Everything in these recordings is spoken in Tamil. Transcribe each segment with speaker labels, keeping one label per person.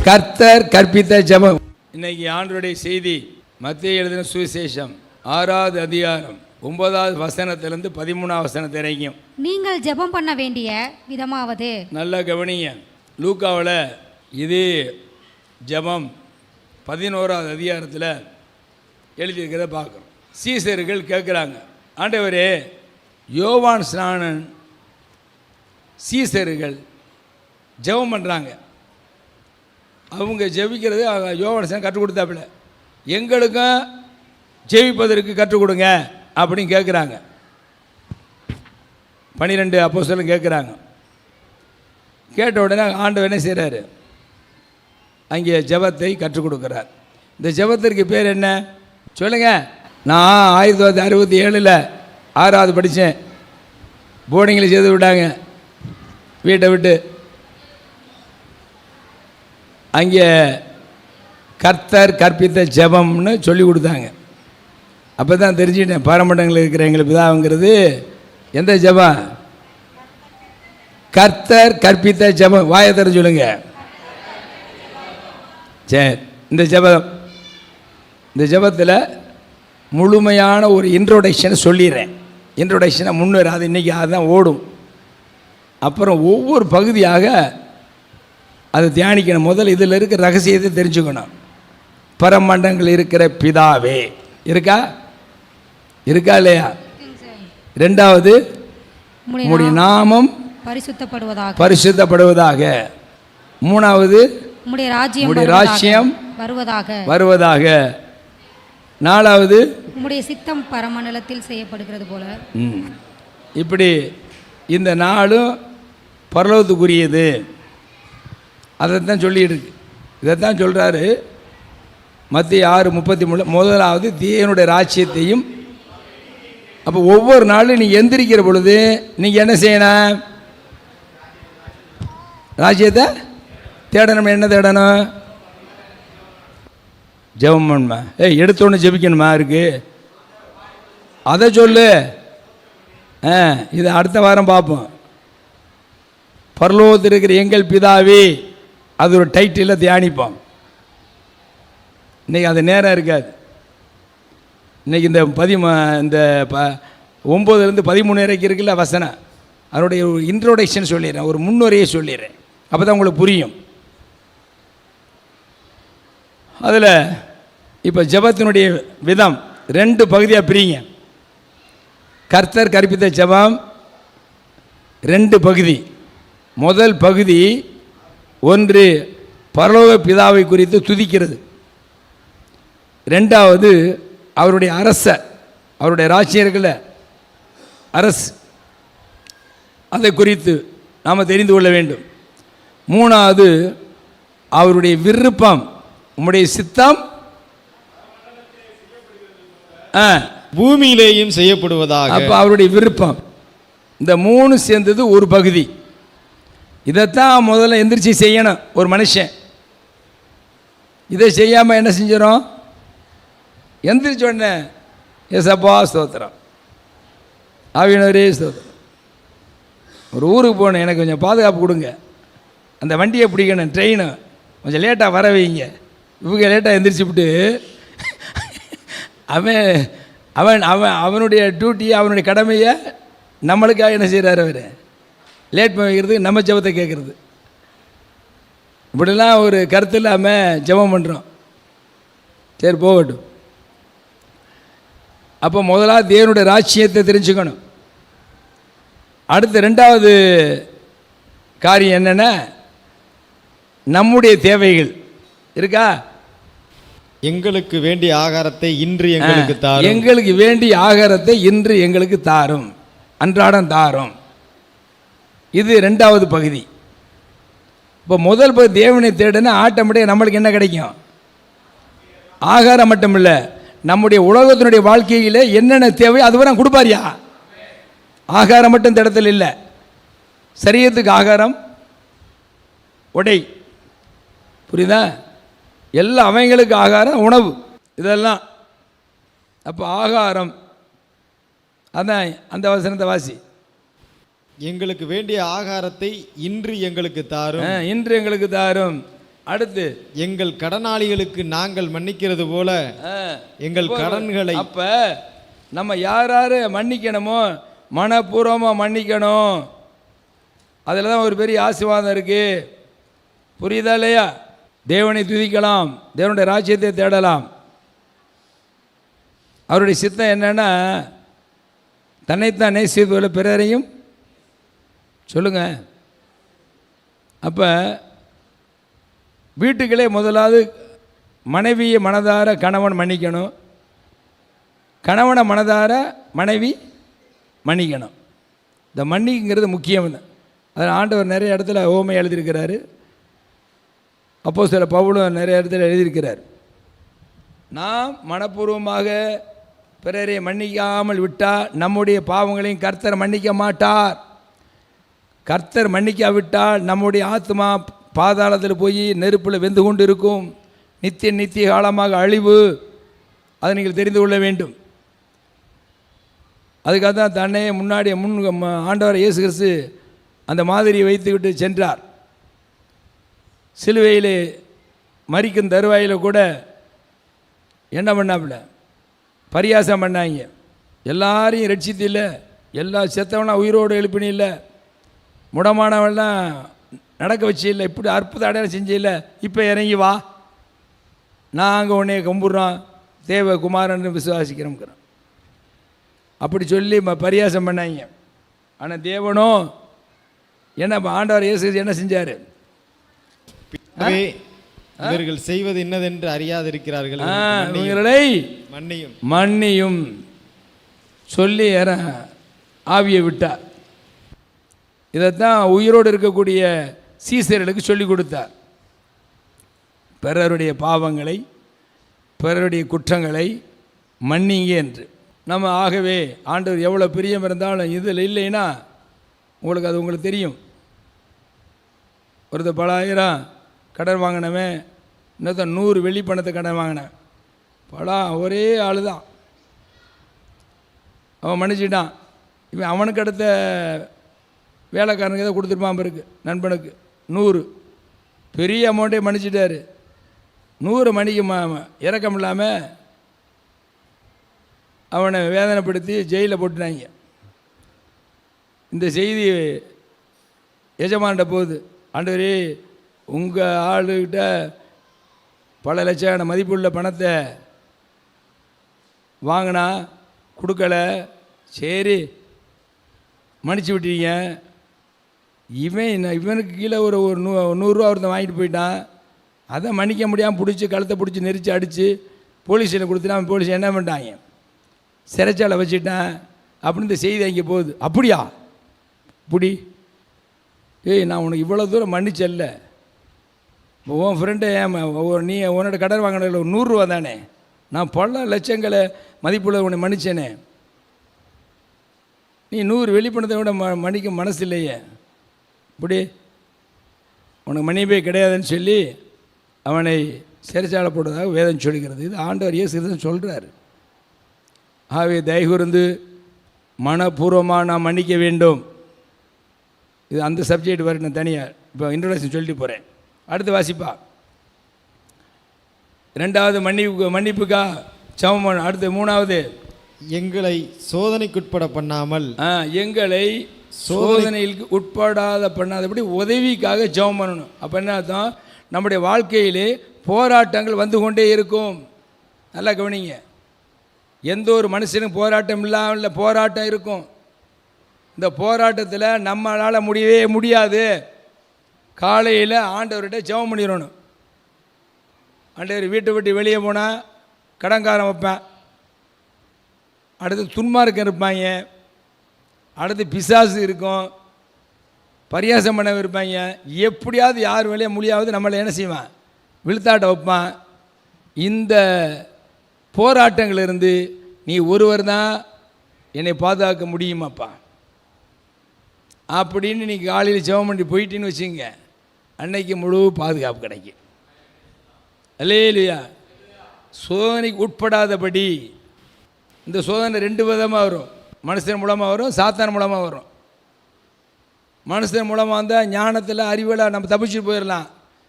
Speaker 1: கர்த்தர் கற்பித்த ஜெபம். இன்னைக்கு ஆண்டவருடைய செய்தி மத்தேயு எழுதின சுவிசேஷம் 6வது அதிகாரம் 9வது வசனத்திலிருந்து 13வது வசனத்தை வரைக்கும்.
Speaker 2: நீங்கள் ஜெபம் பண்ண வேண்டிய விதமாவது. நல்லா
Speaker 1: கவனிங்க. லூக்காவில் இது ஜெபம் 11வது அதிகாரத்தில் எழுதியிருக்கிறத பார்க்குறோம். சீசர்கள் கேட்குறாங்க, ஆண்டவரே, யோவான் ஸ்நானன் சீசர்கள் ஜெபம் பண்ணுறாங்க, அவங்க ஜெபிக்கிறது யோவான் ஸ்நானன் கற்றுக் கொடுத்தாப்புல, எங்களுக்கும் ஜெபிப்பதற்கு கற்றுக் கொடுங்க அப்படின்னு கேட்குறாங்க. 12 அப்போஸ்தலரும் கேட்குறாங்க. கேட்ட உடனே ஆண்டவர் என்ன செய்கிறாரு, அங்கே ஜெபத்தை கற்றுக் கொடுக்குறார். இந்த ஜெபத்திற்கு பேர் என்ன சொல்லுங்க? நான் 1967 6வது படித்தேன். போர்டிங்கில் சேர்த்து விட்டாங்க, வீட்டை விட்டு. அங்கே கர்த்தர் கற்பித்த ஜெபம்னு சொல்லி கொடுத்தாங்க. அப்போ தான் தெரிஞ்சுட்டேன், பாரம்பரியங்களில் இருக்கிற எங்கள் பிதாவுங்கிறது எந்த ஜெபம்? கர்த்தர் கற்பித்த ஜெபம். வாயை தர சொல்லுங்க. சரி, இந்த ஜெபத்தில் முழுமையான ஒரு இன்ட்ரோடக்ஷனை சொல்லிடுறேன். இன்ட்ரோடக்ஷனை முன்னேற, அது இன்றைக்கி அதுதான் ஓடும். அப்புறம் ஒவ்வொரு பகுதியாக அதை தியானிக்கணும். முதல் இதில் இருக்கிற ரகசியத்தை தெரிஞ்சுக்கணும். பரமண்டங்கள் இருக்கிற பிதாவே இருக்கா இல்லையா? ரெண்டாவது, உம்முடைய நாமம் பரிசுத்தப்படுவதாக. மூணாவது, உம்முடைய ராஜ்யம் வருவதாக. நாலாவது, உம்முடைய சித்தம் பரமண்டலத்தில் செய்யப்படுகிறது போல. இப்படி இந்த நாளும் பரலோகத்துக்குரியது. அதைத்தான் சொல்லிட்டு இருக்கு. இதைத்தான் சொல்கிறாரு மத்தேயு 6:33. முதலாவது தேவனுடைய ராஜ்யத்தையும். அப்போ ஒவ்வொரு நாளும் நீங்கள் எந்திரிக்கிற பொழுது நீங்கள் என்ன செய்யணும்? ராஜ்யத்தை தேடணும். என்ன தேடணும்? ஜெபம் பண்ணுமா? எடுத்தோன்னு ஜெபிக்கணுமா இருக்கு? அதை சொல்லு. இதை அடுத்த வாரம் பார்ப்போம். பரலோகத்தில் இருக்கிற எங்கள் பிதாவே, அது ஒரு டைட்டில் தியானிப்போம். இன்றைக்கி அது நேரம் இருக்காது. இன்றைக்கி இந்த 9லேருந்து 13 வரைக்கும் இருக்குல்ல வசனம், அதனுடைய ஒரு இன்ட்ரோடக்ஷன் சொல்லிடுறேன், ஒரு முன்னுரையை சொல்லிடுறேன். அப்போ தான் உங்களுக்கு புரியும். அதில் இப்போ ஜெபத்தினுடைய விதம் 2 பகுதியாக பிரிங்க. கர்த்தர் கற்பித்த ஜெபம் 2 பகுதி. முதல் பகுதி 1 பரலோக பிதாவை குறித்து துதிக்கிறது. 2வது அவருடைய அவருடைய ராஜ்யர்கள அரசு, அதை குறித்து நாம் தெரிந்து கொள்ள வேண்டும். 3வது அவருடைய விருப்பம், உம்முடைய சித்தம்
Speaker 3: பூமியிலேயும் செய்யப்படுவதாக.
Speaker 1: அப்போ அவருடைய விருப்பம். இந்த 3 சேர்ந்தது ஒரு பகுதி. இதைத்தான் முதல்ல எந்திரிச்சு செய்யணும் ஒரு மனுஷன். இதை செய்யாமல் என்ன செஞ்சிடும்? எந்திரிச்ச உடனே ஏசப்பா ஸ்தோத்திரம், ஆவியானவரே ஸ்தோத்திரம். ஒரு ஊருக்கு போகணும், எனக்கு கொஞ்சம் பாதுகாப்பு கொடுங்க, அந்த வண்டியை பிடிக்கணும், ட்ரெயினு கொஞ்சம் லேட்டாக வர வைங்க. இவங்க லேட்டாக எந்திரிச்சு விட்டு அவனுடைய டியூட்டி, அவனுடைய கடமையை நம்மளுக்காக என்ன செய்கிறார்? அவர் லேட் பண்ண வைக்கிறது, நம்ம ஜெபத்தை கேட்குறது. இப்படிலாம் ஒரு கருத்து இல்லாமல் ஜெபம் பண்ணுறோம். சரி, போகட்டும். அப்போ முதலாவது தேவனுடைய ராஜ்யத்தை தெரிஞ்சுக்கணும். அடுத்து 2வது காரியம் என்னென்னா, நம்முடைய தேவைகள் இருக்கா?
Speaker 3: எங்களுக்கு வேண்டிய ஆகாரத்தை இன்று எங்களுக்கு தாரும்.
Speaker 1: எங்களுக்கு வேண்டிய ஆகாரத்தை இன்று எங்களுக்கு தாரும், அன்றாடம் தாரும். இது 2வது பகுதி. இப்போ முதல் பகுதி தேவனை தேடுனா ஆட்டோமேட்டிக்காக நம்மளுக்கு என்ன கிடைக்கும்? ஆகாரம் மட்டும் இல்லை, நம்முடைய உலகத்தினுடைய வாழ்க்கையில் என்னென்ன தேவை அதுவரை கொடுப்பாரியா? ஆகாரம் மட்டும் இந்த இடத்துல இல்லை, சரீரத்துக்கு ஆகாரம், உடை, புரியுதா? எல்லாம் அவங்களுக்கு ஆகாரம், உணவு, இதெல்லாம். அப்போ ஆகாரம், அதான் அந்த வசனத்தை வாசி.
Speaker 3: எங்களுக்கு வேண்டிய ஆகாரத்தை இன்று எங்களுக்கு தாரும்.
Speaker 1: இன்று எங்களுக்கு தாரும். அடுத்து
Speaker 3: எங்கள் கடனாளிகளுக்கு நாங்கள் மன்னிக்கிறது போல எங்கள் கடன்களை.
Speaker 1: அப்ப நம்ம யார் மன்னிக்கணுமோ மனப்பூர்வமாக மன்னிக்கணும். அதில் தான் ஒரு பெரிய ஆசீர்வாதம் இருக்கு. புரியுதா இல்லையா? தேவனை துதிக்கலாம், தேவனுடைய ராஜ்யத்தை தேடலாம். அவருடைய சித்தம் என்னன்னா தன்னைத்தான் நேசிப்பதுல பிறரையும் சொல்லுங்க. அப்போ வீட்டுக்களே முதலாவது மனைவியை மனதார கணவன் மன்னிக்கணும், கணவனை மனதார மனைவி மன்னிக்கணும். இந்த மன்னிங்கிறது முக்கியம். அதில் ஆண்டவர் நிறைய இடத்துல ஓமை எழுதியிருக்கிறாரு. அப்போஸ்தலர் பவுலும் நிறைய இடத்துல எழுதியிருக்கிறார். நாம் மனப்பூர்வமாக பிறரை மன்னிக்காமல் விட்டால் நம்முடைய பாவங்களையும் கர்த்தர் மன்னிக்க மாட்டார். கர்த்தர் மன்னிக்காவிட்டால் நம்முடைய ஆத்மா பாதாளத்தில் போய் நெருப்பில் வெந்து கொண்டு இருக்கும். நித்திய காலமாக அழிவு. அதை நீங்கள் தெரிந்து கொள்ள வேண்டும். அதுக்காக தான் தன்னை முன்னாடி ஆண்டவர் இயேசு கிறிஸ்து அந்த மாதிரியை வைத்துக்கிட்டு சென்றார். சிலுவையில் மரிக்கும் தருவாயில் கூட என்ன பண்ணாப்புல பரியாசம் பண்ணாங்க. எல்லாரையும் ரட்சித்து இல்லை, எல்லா செத்தவனா உயிரோடு எழுப்பினு இல்லை, முடமானவெல்லாம் நடக்க வச்சு இல்லை, இப்படி அற்புத அடையாளம் செஞ்சு இல்லை, இப்போ இறங்கி வா, நாங்கள் உன்னைய கும்பிட்றோம், தேவகுமாரன் விசுவாசிக்கிறோம்ங்கிறோம். அப்படி சொல்லி பரியாசம் பண்ணாங்க. ஆனால் தேவனோ என்ன ஆண்டவர் இயேசு என்ன செஞ்சார்?
Speaker 3: இவர்கள் செய்வது இன்னதென்று அறியாதிருக்கிறார்கள்,
Speaker 1: இவர்களை மன்னியும் சொல்லி ஆவியை விட்டார். இதைத்தான் உயிரோடு இருக்கக்கூடிய சீசர்களுக்கு சொல்லி கொடுத்தார். பிறருடைய பாவங்களை பிறருடைய குற்றங்களை மன்னிங்க என்று. நம்ம ஆகவே ஆண்டவர் எவ்வளோ பிரியம் இருந்தாலும் இதில் இல்லைன்னா உங்களுக்கு தெரியும். ஒருத்தர் 10,000 கடன் வாங்கினவன், இன்னொருத்தன் 100 வெள்ளி பணத்தை கடன் வாங்கினேன். ஒரே ஆள் தான். அவன் மன்னிச்சிட்டான். இவன் அவனுக்கு அடுத்த வேலைக்காரனுக்கு ஏதோ கொடுத்துருப்பான் பிறகு நண்பனுக்கு 100 பெரிய அமௌண்ட்டே மன்னிச்சிட்டாரு. 100 மன்னிக்க இறக்கம் இல்லாமல் அவனை வேதனைப்படுத்தி ஜெயிலில் போட்டுனாங்க. இந்த செய்தி எஜமான்கிட்ட போகுது. ஆண்டவரே, உங்கள் ஆளுகிட்ட பல லட்சம் மதிப்புள்ள பணத்தை வாங்கினா கொடுக்கல, சரி மன்னிச்சு விட்டீங்க. இவனுக்கு கீழே ஒரு 100 ரூபா ஒருத்தன் வாங்கிட்டு போயிட்டான். அதை மன்னிக்க முடியாமல் பிடிச்சி கழுத்தை பிடிச்சி நெரிச்சு அடித்து போலீஸில் கொடுத்துட்டு அவன் போலீஸ் என்ன பண்ணிட்டாங்க, சிறைச்சாலை வச்சுட்டான் அப்படின்னு இந்த செய்தி அங்கே போகுது. அப்படியா? புடி, நான் உனக்கு இவ்வளோ தூரம் மன்னிச்சல்ல, உன் ஃப்ரெண்டு நீ உன்னோட கடன் வாங்கின 100 ரூபா தானே, நான் பல லட்சங்களை மதிப்புள்ள உன்னை மன்னிச்சேனே, நீ 100 வெளிப்பணத்தை விட மன்னிக்க மனசு இல்லையே, இப்படி உனக்கு மன்னிப்பே கிடையாதுன்னு சொல்லி அவனை சிறைச்சாலை போட்டதாக வேதம் சொல்கிறது. இது ஆண்டவர் இயேசு கிறிஸ்து சொல்கிறார். ஆகவே தயவுகூர்ந்து மனப்பூர்வமாக நான் மன்னிக்க வேண்டும். இது அந்த சப்ஜெக்ட் வரணும் தனியாக. இப்போ இன்ட்ரோடக்ஷன் சொல்லிட்டு போகிறேன். அடுத்து வாசிப்பா. 2வது மன்னிப்புக்கா சமம். அடுத்து 3வது, எங்களை
Speaker 3: சோதனைக்குட்பட பண்ணாமல்,
Speaker 1: எங்களை சோதனைக்கு உட்படாத பண்ணாதபடி உதவிக்காக ஜெபம் பண்ணணும். அப்போ என்ன அர்த்தம்? நம்முடைய வாழ்க்கையிலே போராட்டங்கள் வந்து கொண்டே இருக்கும். நல்லா கவனிங்க. எந்த ஒரு மனுஷனும் போராட்டம் இல்லாமல் போராட்டம் இருக்கும். இந்த போராட்டத்தில் நம்மளால் முடியவே முடியாது. காலையில் ஆண்டவர்கிட்ட ஜெபம் பண்ணிடணும். ஆண்டவர் வீட்டை விட்டு வெளியே போனால் கடன்காரன் வைப்பேன், அடுத்து துன்மார்க்கம் இருப்பாங்க, அடுத்து பிசாசு இருக்கும், பரியாசம் பண்ண இருப்பாங்க. எப்படியாவது யார் வேலையை முடியாவது நம்மளை என்ன செய்வான், விழுத்தாட்ட வைப்பான். இந்த போராட்டங்களிலிருந்து நீ ஒருவர் தான் என்னை பாதுகாக்க முடியுமாப்பா அப்படின்னு நீ காலையில் ஜெபம் பண்ணி போயிட்டின்னு வச்சுங்க, அன்னைக்கு முழு பாதுகாப்பு கிடைக்கும். அல்லேலூயா. சோதனைக்கு உட்படாதபடி. இந்த சோதனை 2 விதமாக வரும். மனுஷன் மூலமாக வரும், சாத்தான் மூலமாக வரும். மனுஷன் மூலமாக வந்தால் ஞானத்தில் அறிவில் நம்ம தப்பிச்சுட்டு போயிடலாம்.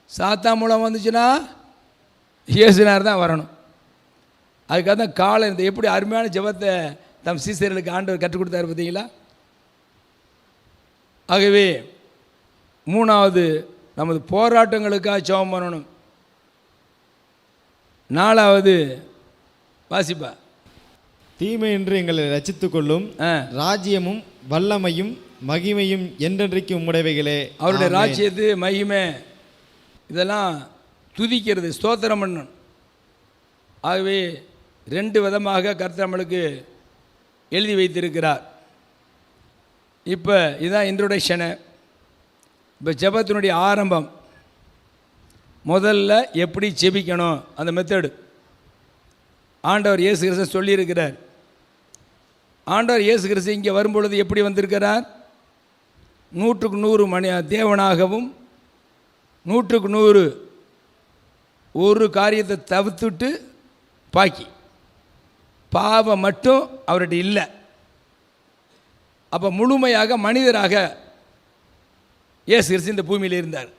Speaker 1: சாத்தான் மூலம் வந்துச்சுன்னா இயேசுனார் தான் வரணும். அதுக்காக தான் காலை இந்த எப்படி அருமையான ஜெபத்தை தம் சீசர்களுக்கு ஆண்டவர் கற்றுக் கொடுத்தாரு பார்த்தீங்களா. ஆகவே மூணாவது நமது போராட்டங்களுக்காக ஜெபம் பண்ணணும். நாலாவது வாசிப்பா,
Speaker 3: தீமை என்று எங்களை ரட்சித்துக் கொள்ளும் ராஜ்யமும் வல்லமையும் மகிமையும் என்றென்றைக்கு உம்முடையவைகளே.
Speaker 1: அவருடைய ராஜ்யத்து மகிமை இதெல்லாம் துதிக்கிறது, ஸ்தோத்திரம் பண்ணணும். ஆகவே 2 விதமாக கர்த்தர் நம்மளுக்கு எழுதி வைத்திருக்கிறார். இப்போ இதுதான் இன்ட்ரோடக்ஷனு. இப்போ ஜெபத்தினுடைய ஆரம்பம். முதல்ல எப்படி ஜெபிக்கணும் அந்த மெத்தடு ஆண்டவர் இயேசு கிறிஸ்து சொல்லியிருக்கிறார். ஆண்டவர் இயேசு கிறிஸ்து இங்கே வரும்பொழுது எப்படி வந்திருக்கிறார்? 100க்கு 100 தேவனாகவும் 100க்கு 100 ஒரு காரியத்தை தவிர்த்துட்டு பாக்கி பாவம் மட்டும் அவர்கிட்ட இல்லை. அப்போ முழுமையாக மனிதராக இயேசு கிறிஸ்து இந்த பூமியில் இருந்தார்.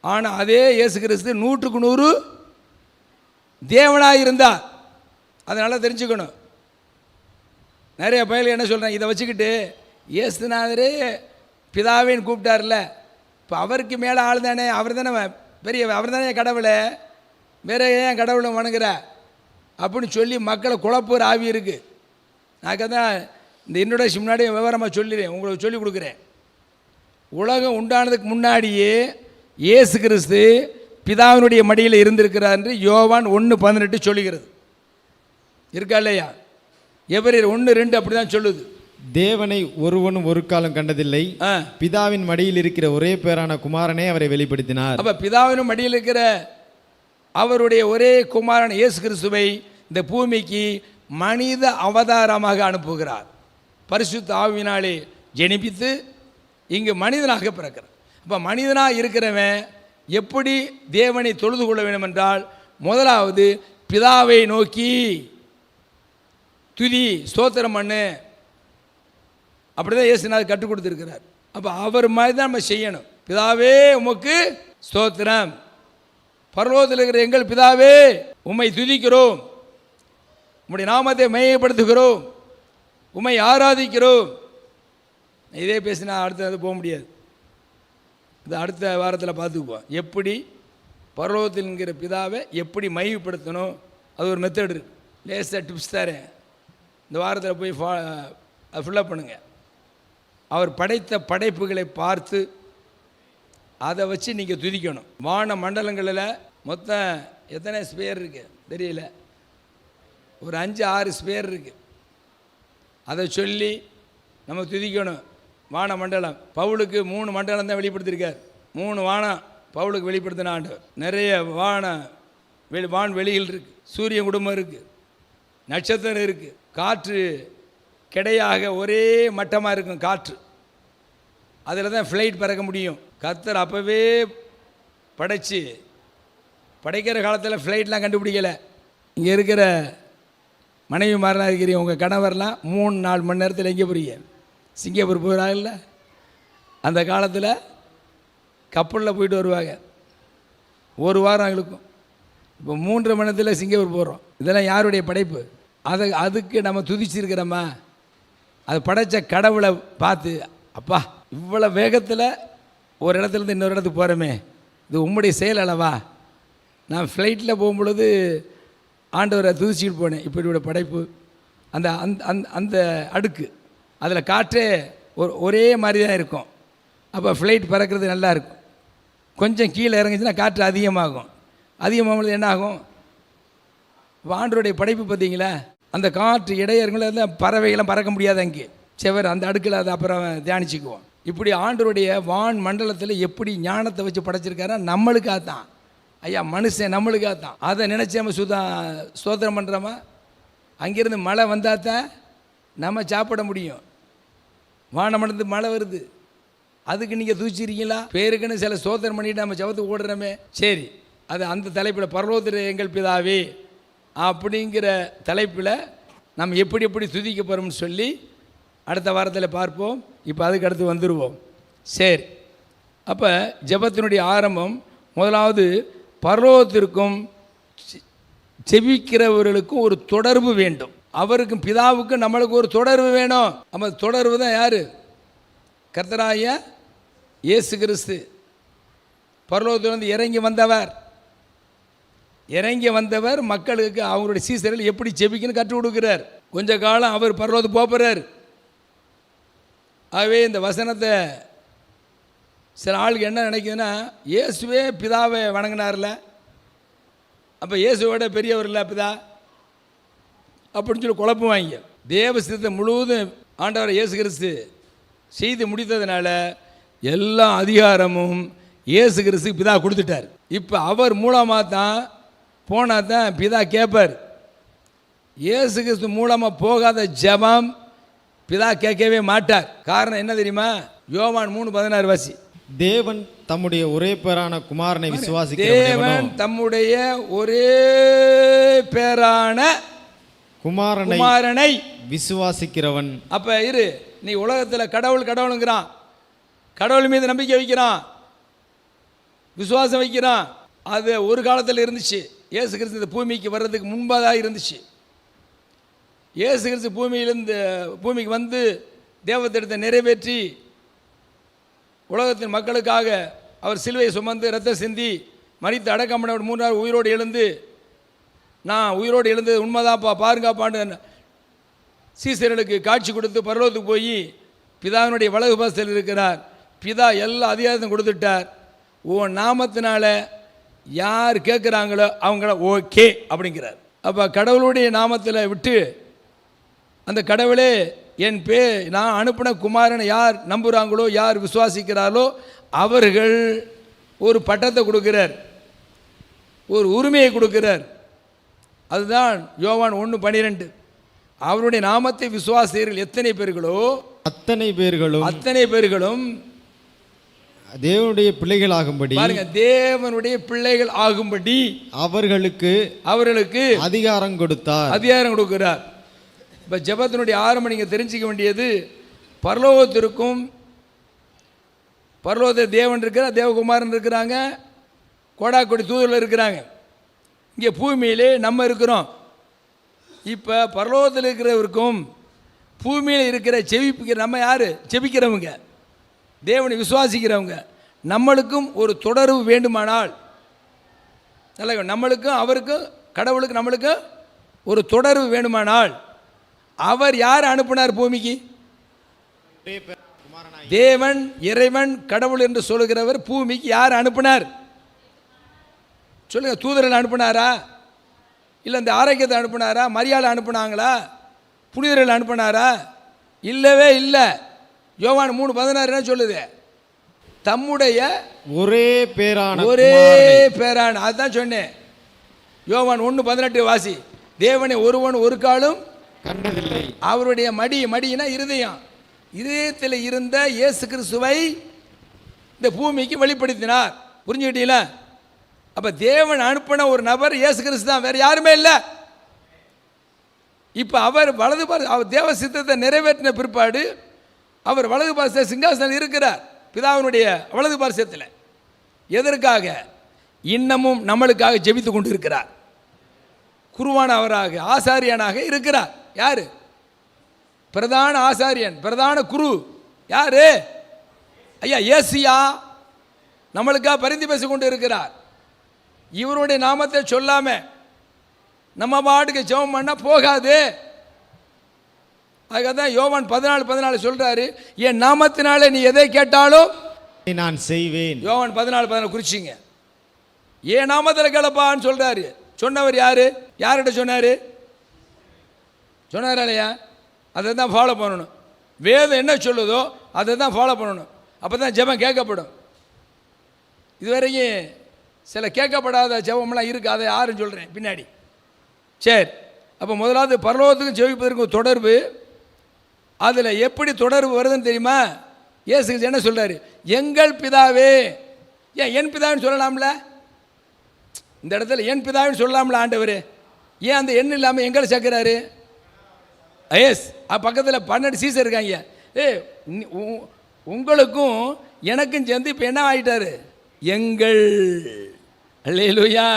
Speaker 1: ஆனால் அதே இயேசு கிறிஸ்து 100க்கு 100 தேவனாக இருந்தார். அதனால் தெரிஞ்சுக்கணும். நிறைய பயல்கள் என்ன சொல்கிறாங்க, இதை வச்சுக்கிட்டு இயேசுநாதரே பிதாவேன்னு கூப்பிட்டார்ல, இப்போ அவருக்கு மேலே ஆள் தானே, அவர் தானே பெரிய, அவர் தானே கடவுளை, வேற ஏன் கடவுளை வணங்குற அப்படின்னு சொல்லி மக்களை குழப்புற ஆவி இருக்குது. நான் தான் இந்த இன்ட்ரோடக்ஷன் முன்னாடி விவரமாக சொல்லிடுறேன், உங்களுக்கு சொல்லிக் கொடுக்குறேன். உலகம் உண்டானதுக்கு முன்னாடியே இயேசு கிறிஸ்து பிதாவினுடைய மடியில் இருந்திருக்கிறார் என்று யோவான் 1:18 சொல்லுகிறது. இருக்கா இல்லையா? எபிரேயர் 1:2 அப்படி தான் சொல்லுது.
Speaker 3: தேவனை ஒருவனும் ஒரு காலம் கண்டதில்லை, பிதாவின் மடியில் இருக்கிற ஒரே பேரான குமாரனே அவரை வெளிப்படுத்தினார்.
Speaker 1: அப்போ பிதாவின் மடியில் இருக்கிற அவருடைய ஒரே குமாரன் இயேசு கிறிஸ்துவை இந்த பூமிக்கு மனித அவதாரமாக அனுப்புகிறார். பரிசுத்த ஆவியினாலே ஜெனிப்பித்து இங்கு மனிதனாக பிறக்கிறார். அப்போ மனிதனாக இருக்கிறவன் எப்படி தேவனை தொழுது கொள்ள வேண்டும் என்றால், முதலாவது பிதாவை நோக்கி துதி ஸ்தோத்திரம் பண்ணு. அப்படி தான் இயேசுநாதர் கற்றுக் கொடுத்துருக்கிறார். அப்போ அவர் மாதிரி தான் நம்ம செய்யணும். பிதாவே உமக்கு ஸ்தோத்திரம், பரலோகத்தில் இருக்கிற எங்கள் பிதாவே உம்மை துதிக்கிறோம், உம்முடைய நாமத்தை மையப்படுத்துகிறோம், உம்மை ஆராதிக்கிறோம். இதே பேசினா அடுத்தது போக முடியாது. இது அடுத்த வாரத்தில் பார்த்துக்குவோம். எப்படி பரலோகத்தில்ங்கிற பிதாவை எப்படி மையப்படுத்தணும், அது ஒரு மெத்தட் இருக்குது. லேசாக டிப்ஸ் தரேன், இந்த வாரத்தில் போய் ஃபில்லப் பண்ணுங்கள். அவர் படைத்த படைப்புகளை பார்த்து அதை வச்சு நீங்கள் துதிக்கணும். வான மண்டலங்களில் மொத்தம் எத்தனை ஸ்பேர் இருக்குது தெரியல, ஒரு 5-6 ஸ்பேர் இருக்குது. அதை சொல்லி நம்ம துதிக்கணும். வான மண்டலம் பவுலுக்கு 3 மண்டலம் தான் வெளிப்படுத்தியிருக்கார். 3 வானம் பவுலுக்கு வெளிப்படுத்தின ஆண்டவர். நிறைய வான்வெளிகள் இருக்குது, சூரிய குடும்பம் இருக்குது, நட்சத்திரம் இருக்குது, காற்று கிடையாக ஒரே மட்டமாக இருக்கும் காற்று. அதில் தான் ஃப்ளைட் பறக்க முடியும். கர்த்தர் அப்போவே படைக்கிற காலத்தில் ஃப்ளைட்லாம் கண்டுபிடிக்கலை. இங்கே இருக்கிற மனைவி மாதிரிலாம் இருக்கிறீங்க, உங்கள் கணவர்லாம் 3-4 மணி நேரத்தில் எங்கே போகிறீங்க? சிங்கப்பூர் போகிறாங்கல்ல, அந்த காலத்தில் கப்பலில் போயிட்டு வருவாங்க. 1 வாரம் எங்களுக்கும். இப்போ 3 மணி நேரத்தில் சிங்கப்பூர் போகிறோம். இதெல்லாம் யாருடைய படைப்பு? அதுக்கு நம்ம துதிச்சிருக்கிறோமா? அது படைத்த கடவுளை பார்த்து, அப்பா இவ்வளோ வேகத்தில் ஒரு இடத்துலேருந்து இன்னொரு இடத்துக்கு போகிறோமே, இது உம்முடைய செயல் அளவா? நான் ஃப்ளைட்டில் போகும்பொழுது ஆண்டவரை துதிச்சிட்டு போனேன். இப்படியோட படைப்பு, அந்த அந்த அந்த அடுக்கு, அதில் காற்றே ஒரே மாதிரி தான் இருக்கும். அப்போ ஃப்ளைட் பறக்கிறது நல்லா இருக்கும். கொஞ்சம் கீழே இறங்குச்சுன்னா காற்று அதிகமாகும். அதிகமாகும்போது என்ன ஆகும்? ஆண்டவருடைய படைப்பு பார்த்தீங்களா, அந்த காற்று இடையறங்கள பறவைகள்லாம் பறக்க முடியாது. அங்கே செவர் அந்த அடுக்கில் அதை அப்புறம் தியானிச்சுக்குவோம். இப்படி ஆண்டவருடைய வான் மண்டலத்தில் எப்படி ஞானத்தை வச்சு படைச்சிருக்காரா நம்மளுக்காக தான். ஐயா மனுஷன் நம்மளுக்காக தான். அதை நினச்சி நம்ம ஸ்தோத்திரம் பண்ணுறோமா? அங்கேருந்து மழை வந்தால் தான் நம்ம சாப்பிட முடியும். வான மண்டலத்துக்கு மழை வருது, அதுக்கு நீங்கள் தூச்சிருக்கீங்களா? பேருக்குன்னு சில ஸ்தோத்திரம் பண்ணிட்டு நம்ம ஜபத்துக்கு ஓடுறோமே. சரி, அது அந்த தலைப்பில் பரலோகத்தில் எங்கள் பிதாவே அப்படிங்கிற தலைப்பில் நம்ம எப்படி எப்படி துதிக்க போகிறோம்னு சொல்லி அடுத்த வாரத்தில் பார்ப்போம். இப்போ அதுக்கு அடுத்து வந்துடுவோம். சரி, அப்போ ஜபத்தினுடைய ஆரம்பம் முதலாவது பரலோகத்திற்கும் செபிக்கிறவர்களுக்கும் ஒரு தொடர்பு வேண்டும். அவருக்கும் பிதாவுக்கும் நம்மளுக்கு ஒரு தொடர்பு வேணும். நம்ம தொடர்பு தான் யார்? கர்த்தராகிய இயேசு கிறிஸ்து பரலோகத்திலிருந்து இறங்கி வந்தவர் மக்களுக்கு அவருடைய சீசர்கள் எப்படி செபிக்கணும்னு கற்றுக் கொடுக்கிறார். கொஞ்ச காலம் அவர் பரலோகத்துக்கு போகிறார். ஆகவே இந்த வசனத்தை சில ஆளுக்கு என்ன நினைக்குதுன்னா, இயேசுவே பிதாவை வணங்கினார்ல, அப்போ இயேசுவோட பெரியவர் இல்லை பிதா அப்படின்னு சொல்லி குழப்புவாங்க. தேவ சித்தத்தை முழுவதும் ஆண்டவர் இயேசு கிறிஸ்து செய்து முடித்ததுனால எல்லா அதிகாரமும் இயேசு கிறிஸ்துக்கு பிதா கொடுத்துட்டார். இப்போ அவர் மூலமாக தான் போனால் தான் பிதா கேட்பார். இயேசு கிறிஸ்து மூலமாக போகாத ஜெபம் பிதா கேட்கவே மாட்டார். காரணம் என்ன தெரியுமா? யோவான் 3:16 வாசி.
Speaker 3: தேவன் தம்முடைய ஒரே பேரான குமாரனை
Speaker 1: தேவன் தம்முடைய ஒரே பேரான குமாரனை
Speaker 3: விசுவாசிக்கிறவன்.
Speaker 1: அப்ப இரு, நீ உலகத்தில் கடவுளுங்கிறான், கடவுள் மீது நம்பிக்கை வைக்கிறான், விசுவாசம் வைக்கிறான். அது ஒரு காலத்தில் இருந்துச்சு. இயேசு கிறிஸ்து இந்த பூமிக்கு வர்றதுக்கு முன்பதாக இருந்துச்சு. இயேசு கிறிஸ்து பூமிக்கு வந்து தேவத்திட்டத்தை நிறைவேற்றி உலகத்தின் மக்களுக்காக அவர் சிலுவையை சுமந்து ரத்தம் சிந்தி மரித்து அடக்கம் பண்ண 3 நாள் உயிரோடு எழுந்து, நான் உயிரோடு எழுந்தது உண்மைதான்ப்பா பாருங்கப்பான்னு சீசர்களுக்கு காட்சி கொடுத்து பரலோகத்துக்கு போய் பிதாவினுடைய வலது பாசத்தில் இருக்கிறார். பிதா எல்லா அதிகாரத்தையும் கொடுத்துட்டார். உன் நாமத்தினால யார் கேட்குறாங்களோ அவங்கள ஓகே அப்படிங்கிறார். அப்போ கடவுளுடைய நாமத்தில் விட்டு அந்த கடவுளே நான் அனுப்பின குமாரனை யார் நம்புகிறாங்களோ, யார் விசுவாசிக்கிறாரோ அவர்கள் ஒரு பட்டத்தை கொடுக்கிறார், ஒரு உரிமையை கொடுக்கிறார். அதுதான் யோவான் 1:12. அவருடைய நாமத்தை விசுவாசிகள் எத்தனை பேர்களோ அத்தனை பேர்களும்
Speaker 3: தேவனுடைய பிள்ளைகள் ஆகும்படி,
Speaker 1: பாருங்க, தேவனுடைய பிள்ளைகள் ஆகும்படி அவர்களுக்கு அதிகாரம் கொடுக்கிறார். இப்போ ஜெபத்தினுடைய ஆரம்பம் நீங்கள் தெரிஞ்சிக்க வேண்டியது, பரலோகத்திற்கும் பரலோகத்தில் தேவன் இருக்கிறார், தேவகுமாரன் இருக்கிறாங்க, கோடாக்கொடி தூதர்கள் இருக்கிறாங்க. இங்கே பூமியிலே நம்ம இருக்கிறோம். இப்போ பரலோகத்தில் இருக்கிறவருக்கும் பூமியில் இருக்கிற செவிப்பிக்கிற நம்ம யார்? செபிக்கிறவங்க, தேவனை விசுவாசிக்கிறவங்க. நம்மளுக்கும் ஒரு தொடர்பு வேண்டுமானால், நல்ல நம்மளுக்கும் அவருக்கும் கடவுளுக்கு நம்மளுக்கும் ஒரு தொடர்பு வேண்டுமானால் அவர் யார் அனுப்பினார் பூமிக்கு? தேவன், இறைவன், கடவுள் என்று சொல்லுகிறவர் பூமிக்கு யார் அனுப்பினார்? சொல்லுங்க. தூதர்கள் அனுப்பினாரா? இல்லை இந்த ஆரோக்கியத்தை அனுப்பினாரா? மரியாதை அனுப்பினாங்களா? புனிதர்கள் அனுப்பினாரா? இல்லவே இல்லை. யோவான் 3:16 என்ன சொல்லுது? தம்முடைய ஒரே பேரான அதுதான் சொன்னேன். யோவான் 1:18 வாசி. தேவனை ஒருவன் ஒரு காலும் கண்டதில்லை. அவருடைய மடியினா இருதயம், இதயத்தில் இருந்த இயேசு கிறிஸ்துவை இந்த பூமிக்கு வெளிப்படுத்தினார். புரிஞ்சுக்கிட்டீங்களா? அப்ப தேவன் அனுப்பின ஒரு நபர் இயேசு கிறிஸ்து தான், வேற யாருமே இல்லை. இப்ப அவர் வலது அவர் தேவ சித்தத்தை நிறைவேற்றின பிற்பாடு அவர் வலது பாரச சிங்காசனம் இருக்கிறார், பிதாவினுடைய வலது பாரசத்தில். எதற்காக? இன்னமும் நம்மளுக்காக ஜெபித்து கொண்டு இருக்கிறார். குருவானவராக, ஆசாரியனாக இருக்கிறார். யாரு? பிரதான ஆசாரியன், பிரதான குரு யாரு? ஐயா ஏசியா நம்மளுக்காக பரிந்து பேசிக் கொண்டு இருக்கிறார். இவருடைய நாமத்தை சொல்லாம நம்ம பாட்டுக்கு ஜெபம் பண்ண போகாது. அதுக்காக யோவான் 14:14 சொல்றாரு, என் நாமத்தினாலே நீ எதை கேட்டாலும்
Speaker 3: நான் செய்வேன்.
Speaker 1: யோவான் 14:14 குறிச்சிங்க. என் நாமத்தில் கேளப்பான்னு சொல்றாரு. சொன்னவர் யாரு? யார்கிட்ட சொன்னாரு? சொன்னாரா இல்லையா? அதை தான் ஃபாலோ பண்ணணும். வேதம் என்ன சொல்லுதோ அதை தான் ஃபாலோ பண்ணணும். அப்போ தான் ஜெபம் கேட்கப்படும். இதுவரைக்கும் சில கேட்கப்படாத ஜெபம்லாம் இருக்குது, அதை யாருன்னு சொல்கிறேன் பின்னாடி. சரி, அப்போ முதலாவது பரலோகத்துக்கும் ஜெபிப்பதற்கும் தொடர்பு. அதில் எப்படி தொடர்பு வருதுன்னு தெரியுமா? இயேசு என்ன சொல்கிறாரு? எங்கள் பிதாவே. ஏன் என் பிதாவின்னு சொல்லலாம்ல? இந்த இடத்துல என் பிதாவின்னு சொல்லலாம்ல ஆண்டவர்? ஏன் அந்த எண் இல்லாமல் எங்களை சேர்க்கிறாரு? எஸ், பக்கத்தில் 12 சீசர் இருக்காங்க. உங்களுக்கும் எனக்கும் சேர்ந்து இப்போ என்ன ஆகிட்டாரு? எங்கள் அல்லேலூயா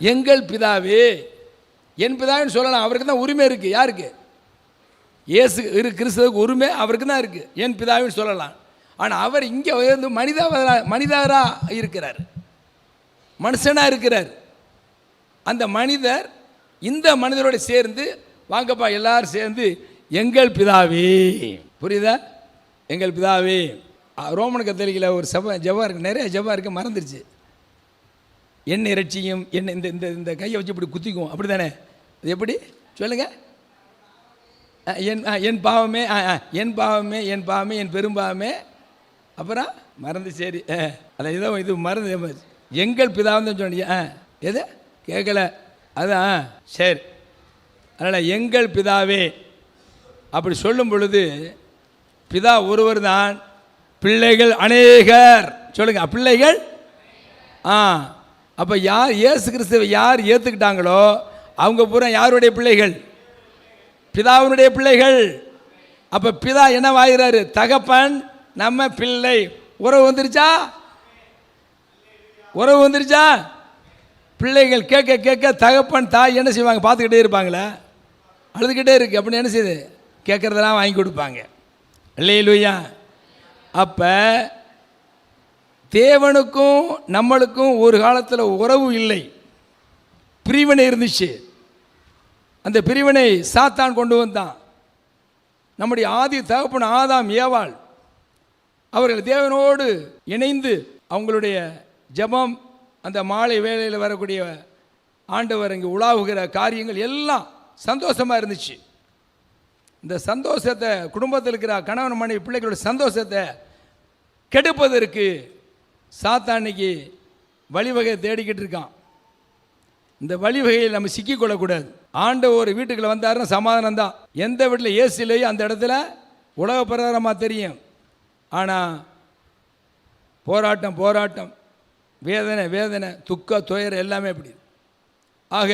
Speaker 1: எங்கள் பிதாவே, என் பிதாவின்னு சொல்லலாம். அவருக்கு தான் உரிமை இருக்குது. யாருக்கு? இயேசு கிறிஸ்துவுக்கு உரிமை அவருக்கு தான் இருக்குது. என் பிதாவின்னு சொல்லலாம். ஆனால் அவர் இங்கே வந்து மனிதராக இருக்கிறார், மனுஷனாக இருக்கிறார். அந்த மனிதர் இந்த மனிதரோடு சேர்ந்து, வாங்கப்பா எல்லாரும் சேர்ந்து எங்கள் பிதாவே, புரியுதா? எங்கள் பிதாவே. ரோமன் கத்தோலிக்கில் ஒரு ஜெபம் இருக்குது, நிறைய ஜெபம் இருக்குது, மறந்துடுச்சு. என்னை ரட்சியும், என்ன இந்த இந்த இந்த கையை வச்சு இப்படி குத்திக்கும், அப்படி தானே? இது எப்படி சொல்லுங்க? என் பாவமே, என் பாவமே, என் பாவமே, என் பெரும்பாவமே. அப்புறம் மறந்து, சரி அதான் இதோ இது மறந்து, எங்கள் பிதாவும் சொன்னீங்க. எது கேட்கல? அதான் சரி. அதனால் எங்கள் பிதாவே அப்படி சொல்லும் பொழுது பிதா ஒருவர் தான், பிள்ளைகள் அநேகர். சொல்லுங்க, பிள்ளைகள். அப்போ யார் இயேசு கிறிஸ்துவை யார் ஏற்றுக்கிட்டாங்களோ அவங்க பூரா யாருடைய பிள்ளைகள்? பிதாவினுடைய பிள்ளைகள். அப்போ பிதா என்னவாகிறாரு? தகப்பன், நம்ம பிள்ளை. உறவு வந்துருச்சா? உறவு வந்துருச்சா? பிள்ளைகள் கேட்க கேட்க தகப்பன் தாய் என்ன செய்வாங்க? பார்த்துக்கிட்டே இருப்பாங்களே, அழுதுகிட்டே இருக்கு அப்படின்னு என்ன செய்யுது? கேட்குறதெல்லாம் வாங்கி கொடுப்பாங்க. அல்லேலூயா. அப்போ தேவனுக்கும் நம்மளுக்கும் ஒரு காலத்தில் உறவு இல்லை, பிரிவினை இருந்துச்சு. அந்த பிரிவினை சாத்தான் கொண்டு வந்தான். நம்முடைய ஆதி தகப்பன் ஆதாம் ஏவாள் அவர்கள் தேவனோடு இணைந்து அவங்களுடைய ஜெபம், அந்த மாலை வேளையில் வரக்கூடிய ஆண்டவர் இங்கே உலாவுகிற காரியங்கள் எல்லாம் சந்தோஷமாக இருந்துச்சு. இந்த சந்தோஷத்தை, குடும்பத்தில் இருக்கிற கணவன் மனைவி பிள்ளைகளோட சந்தோஷத்தை கெடுப்பதற்கு சாத்தானிக்கு வழிவகை தேடிக்கிட்டு இருக்கான். இந்த வழிவகையில் நம்ம சிக்கிக்கொள்ளக்கூடாது. ஆண்டவர் வீட்டுக்குள்ள வந்தாருன்னா சமாதானம் தான். எந்த வீட்டில் ஏசி இல்லையோ அந்த இடத்துல உலக பிரகாரமாக தெரியும். ஆனால் போராட்டம் போராட்டம், வேதனை வேதனை, துக்க துயரம் எல்லாமே அப்படி. ஆக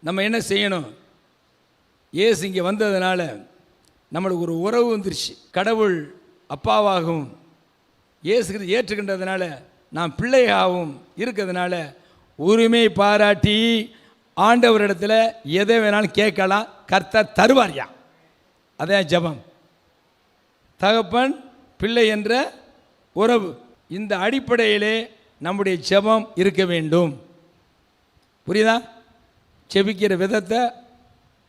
Speaker 1: நம்ம என்ன செய்யணும்? ஏசு இங்கே வந்ததுனால நம்மளுக்கு ஒரு உறவு வந்துருச்சு. கடவுள் அப்பாவாகவும் இயேசு ஏற்றுக்கின்றதுனால நாம் பிள்ளையாகவும் இருக்கிறதுனால உரிமை பாராட்டி ஆண்டவரிடத்தில் எதை வேணாலும் கேட்கலாம், கர்த்தர் தருவார்யா. அதே ஜெபம், தகப்பன் பிள்ளை என்ற உறவு. இந்த அடிப்படையிலே நம்முடைய ஜெபம் இருக்க வேண்டும். புரியுதா? ஜெபிக்கிற விதத்தை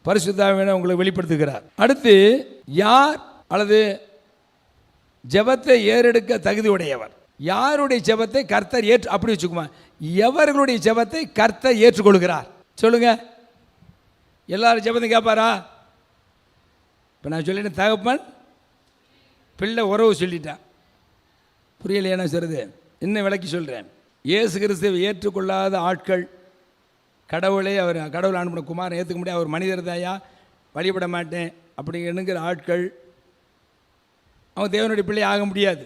Speaker 1: பரிசுத்த ஆவியானவர் உங்களுக்கு வெளிப்படுத்துகிறார். அடுத்து, யார் அல்லது ஜெபத்தை ஏறெடுக்க தகுதி உடையவர்? யாருடைய ஜெபத்தை கர்த்தர் அப்படி வச்சுக்குமா, எவர்களுடைய ஜெபத்தை கர்த்தர் ஏற்றுக்கொள்கிறார்? சொல்லுங்க. எல்லாரும் ஜெபத்தை கேட்பாரா? இப்போ நான் சொல்லிட்டேன், தகப்பன் பிள்ளை உறவு சொல்லிட்டேன். புரியலையா நான் சொல்றது? இன்னும் விளக்கி சொல்கிறேன். இயேசு கிறிஸ்துவை ஏற்றுக்கொள்ளாத ஆட்கள், கடவுளை கடவுள் அனுப்பின குமாரன் ஏற்றுக்க முடியாது, அவர் மனிதர் தாயா, வழிபட மாட்டேன் அப்படிங்கிற ஆட்கள் அவங்க தேவனுடைய பிள்ளை ஆக முடியாது.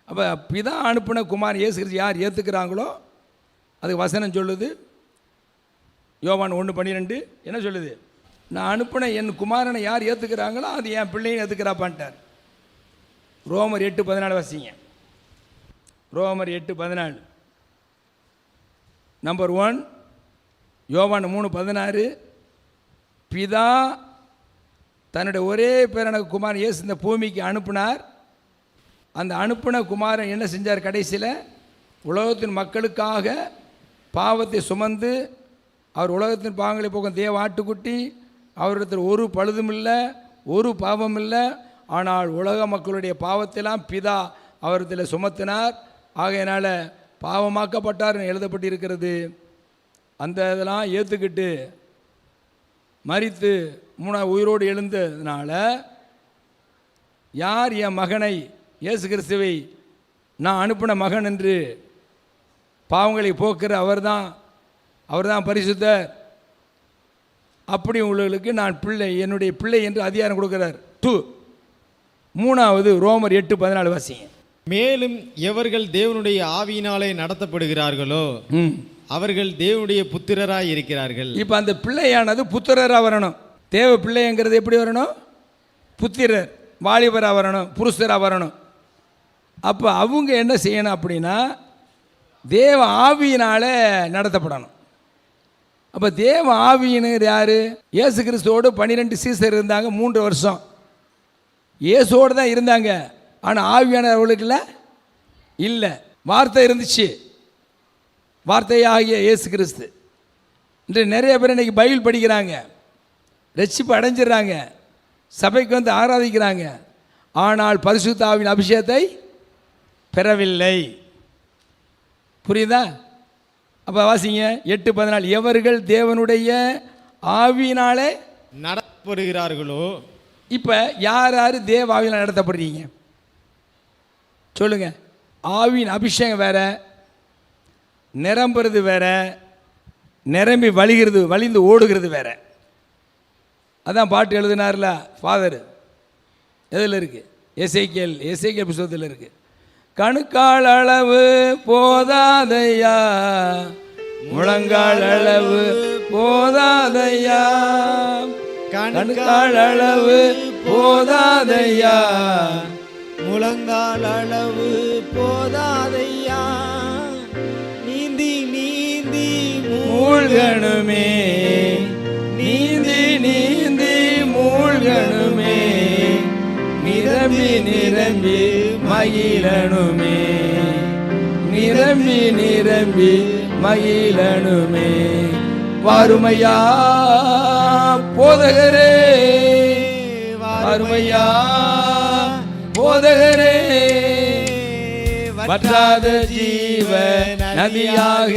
Speaker 1: அப்போ பிதா அனுப்பின குமாரன் இயேசு கிறிஸ்து யார் ஏற்றுக்கிறாங்களோ அதுக்கு வசனம் சொல்லுது. யோவான் 1:12 என்ன சொல்லுது? நான் அனுப்பின என் குமாரனை யார் ஏற்றுக்கிறாங்களோ அது என் பிள்ளையும் ஏற்றுக்கிறாப்பான்ட்டார். ரோமர் 8:14 வாசிங்க. ரோமர் 8:14. நம்பர் 1 யோவான் 3:16. பிதா தன்னுடைய ஒரே பேரான குமாரன் இயேசு இந்த பூமிக்கு அனுப்பினார். அந்த அனுப்பின குமாரன் என்ன செஞ்சார்? கடைசியில் உலகத்தின் மக்களுக்காக பாவத்தை சுமந்து அவர் உலகத்தின் பாவங்களை போக்கும் தேவ ஆட்டுக்குட்டி. அவரிடத்தில் ஒரு பழுதும் இல்லை, ஒரு பாவம் இல்லை. ஆனால் உலக மக்களுடைய பாவத்தெல்லாம் பிதா அவரிடத்தில் சுமத்தினார். ஆகையினால பாவமாக்கப்பட்டார்னு எழுதப்பட்டிருக்கிறது. அந்த இதெல்லாம் ஏற்றுக்கிட்டு மரித்து 3 உயிரோடு எழுந்ததுனால யார் என் மகனை இயேசு கிறிஸ்துவை நான் அனுப்பின மகன் என்று பாவங்களை போக்குற அவர்தான் பரிசுத்தர். அப்படி உங்களுக்கு நான் பிள்ளை, என்னுடைய பிள்ளை என்று அதிகாரம் கொடுக்கிறார். 2 3வது ரோமர் 8:14 வாசிங்க.
Speaker 3: மேலும் எவர்கள் தேவனுடைய ஆவியினாலே நடத்தப்படுகிறார்களோ அவர்கள் தேவனுடைய புத்திரராய் இருக்கிறார்கள்.
Speaker 1: இப்போ அந்த பிள்ளையானது புத்திரராக வரணும். தேவ பிள்ளைங்கிறது எப்படி வரணும்? புத்திரர், வாலிபராக வரணும், புருஷராக வரணும். அப்போ அவங்க என்ன செய்யணும் அப்படின்னா தேவ ஆவியினால் நடத்தப்படணும். அப்போ தேவ ஆவியினர் யார்? இயேசு கிறிஸ்துவோடு 12 சீசர் இருந்தாங்க 3 வருஷம். இயேசுவோடு தான் இருந்தாங்க. ஆனால் ஆவியானவர் அவர்களுக்குல இல்லை. வார்த்தை இருந்துச்சு, வார்த்தையாகிய இயேசு கிறிஸ்து. இன்று நிறைய பேர் இன்றைக்கி பைபிள் படிக்கிறாங்க, ரட்சிப்பு அடைஞ்சிடறாங்க, சபைக்கு வந்து ஆராதிக்கிறாங்க, ஆனால் பரிசுத்த ஆவியின் அபிஷேகத்தை பெறவில்லை. புரியுதா? அப்போ வாசிங்க 8:14. எவர்கள் தேவனுடைய ஆவியினாலே
Speaker 3: நடத்தப்படுகிறார்களோ.
Speaker 1: இப்போ யார் யார் தேவ ஆவியினால் நடத்தப்படுறீங்க சொல்லுங்க. ஆவியின் அபிஷேகம் வேற, நிரம்புறது வேற, நிரம்பி வழிந்து ஓடுகிறது வேற. அதான் பாட்டு எழுதினார்ல ஃபாதர். எதில் இருக்குது? எசேக்கியேல் புத்தகத்தில் இருக்குது. கணுக்கால் அளவு போதாதையா, முழங்கால் அளவு போதாதையா, கணுக்கால் அளவு போதாதையா,
Speaker 3: முழங்கால் அளவு போதாதையா, நீந்தி நீந்தி
Speaker 1: மூழ்கணுமே, நீந்தி நீந்தி மூழ்கணுமே, நிரம்பி நிரம்பி மகிழணுமே, நிரம்பி நிரம்பி மகிழணுமே. வாருமையா போதகரே, வாருமையா போதகரே, வற்றாத ஜீவ நதியாக,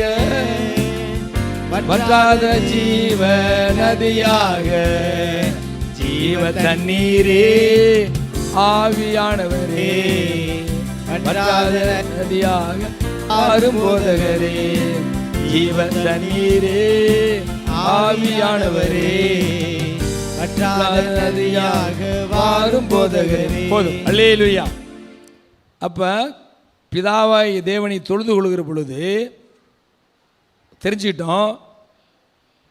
Speaker 1: வற்றாத ஜீவ நதியாக, ஜீவ தண்ணீரே ஆவியானவரே, வற்றாத நதியாக ஆறும் போதகரே, ஜீவ தண்ணீரே ஆவியானவரே, வற்றாத நதியாக வாரும் போதகரே. போதும். அல்லேலூயா. அப்போ பிதாவாய் தேவனை தொழுது கொள்கிற பொழுது தெரிஞ்சுக்கிட்டோம்.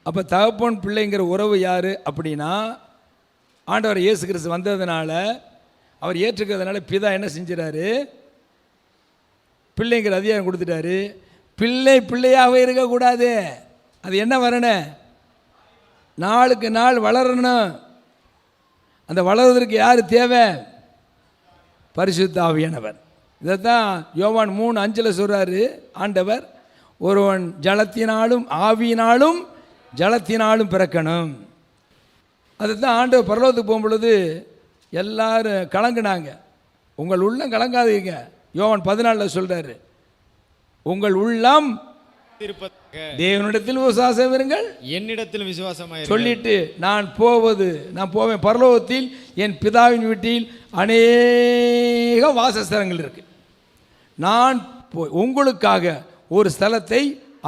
Speaker 1: அப்போ தகப்பன் பிள்ளைங்கிற உறவு யார் அப்படின்னா, ஆண்டவர் இயேசு கிறிஸ்து வந்ததுனால, அவர் ஏற்றுக்கிறதுனால பிதா என்ன செஞ்சிடாரு? பிள்ளைங்கிற அதிகாரம் கொடுத்துட்டாரு. பிள்ளையாக இருக்கக்கூடாது. அது என்ன வரணும்? நாளுக்கு நாள் வளரணும். அந்த வளர்வதற்கு யார் தேவை? பரிசுத்த ஆவியானவர். இதைத்தான் யோவான் 3:5 சொல்கிறாரு ஆண்டவர். ஒருவன் ஜலத்தினாலும் ஆவியினாலும் ஜலத்தினாலும் பிறக்கணும். அதுதான் ஆண்டவர் பரலோகத்துக்கு போகும்பொழுது எல்லாரும் கலங்குனாங்க. உங்கள் உள்ளம் கலங்காதீங்க. யோவான் 14 சொல்கிறாரு, உங்கள் உள்ளம் தேவனிடத்தில் விசுவாசம் இருங்கள்,
Speaker 3: என்னிடத்தில் விசுவாசமாக
Speaker 1: சொல்லிட்டு நான் போவேன் பரலோகத்தில் என் பிதாவின் வீட்டில் அநேக வாசஸ்தலங்கள் இருக்கு. நான் உங்களுக்காக ஒரு ஸ்தலத்தை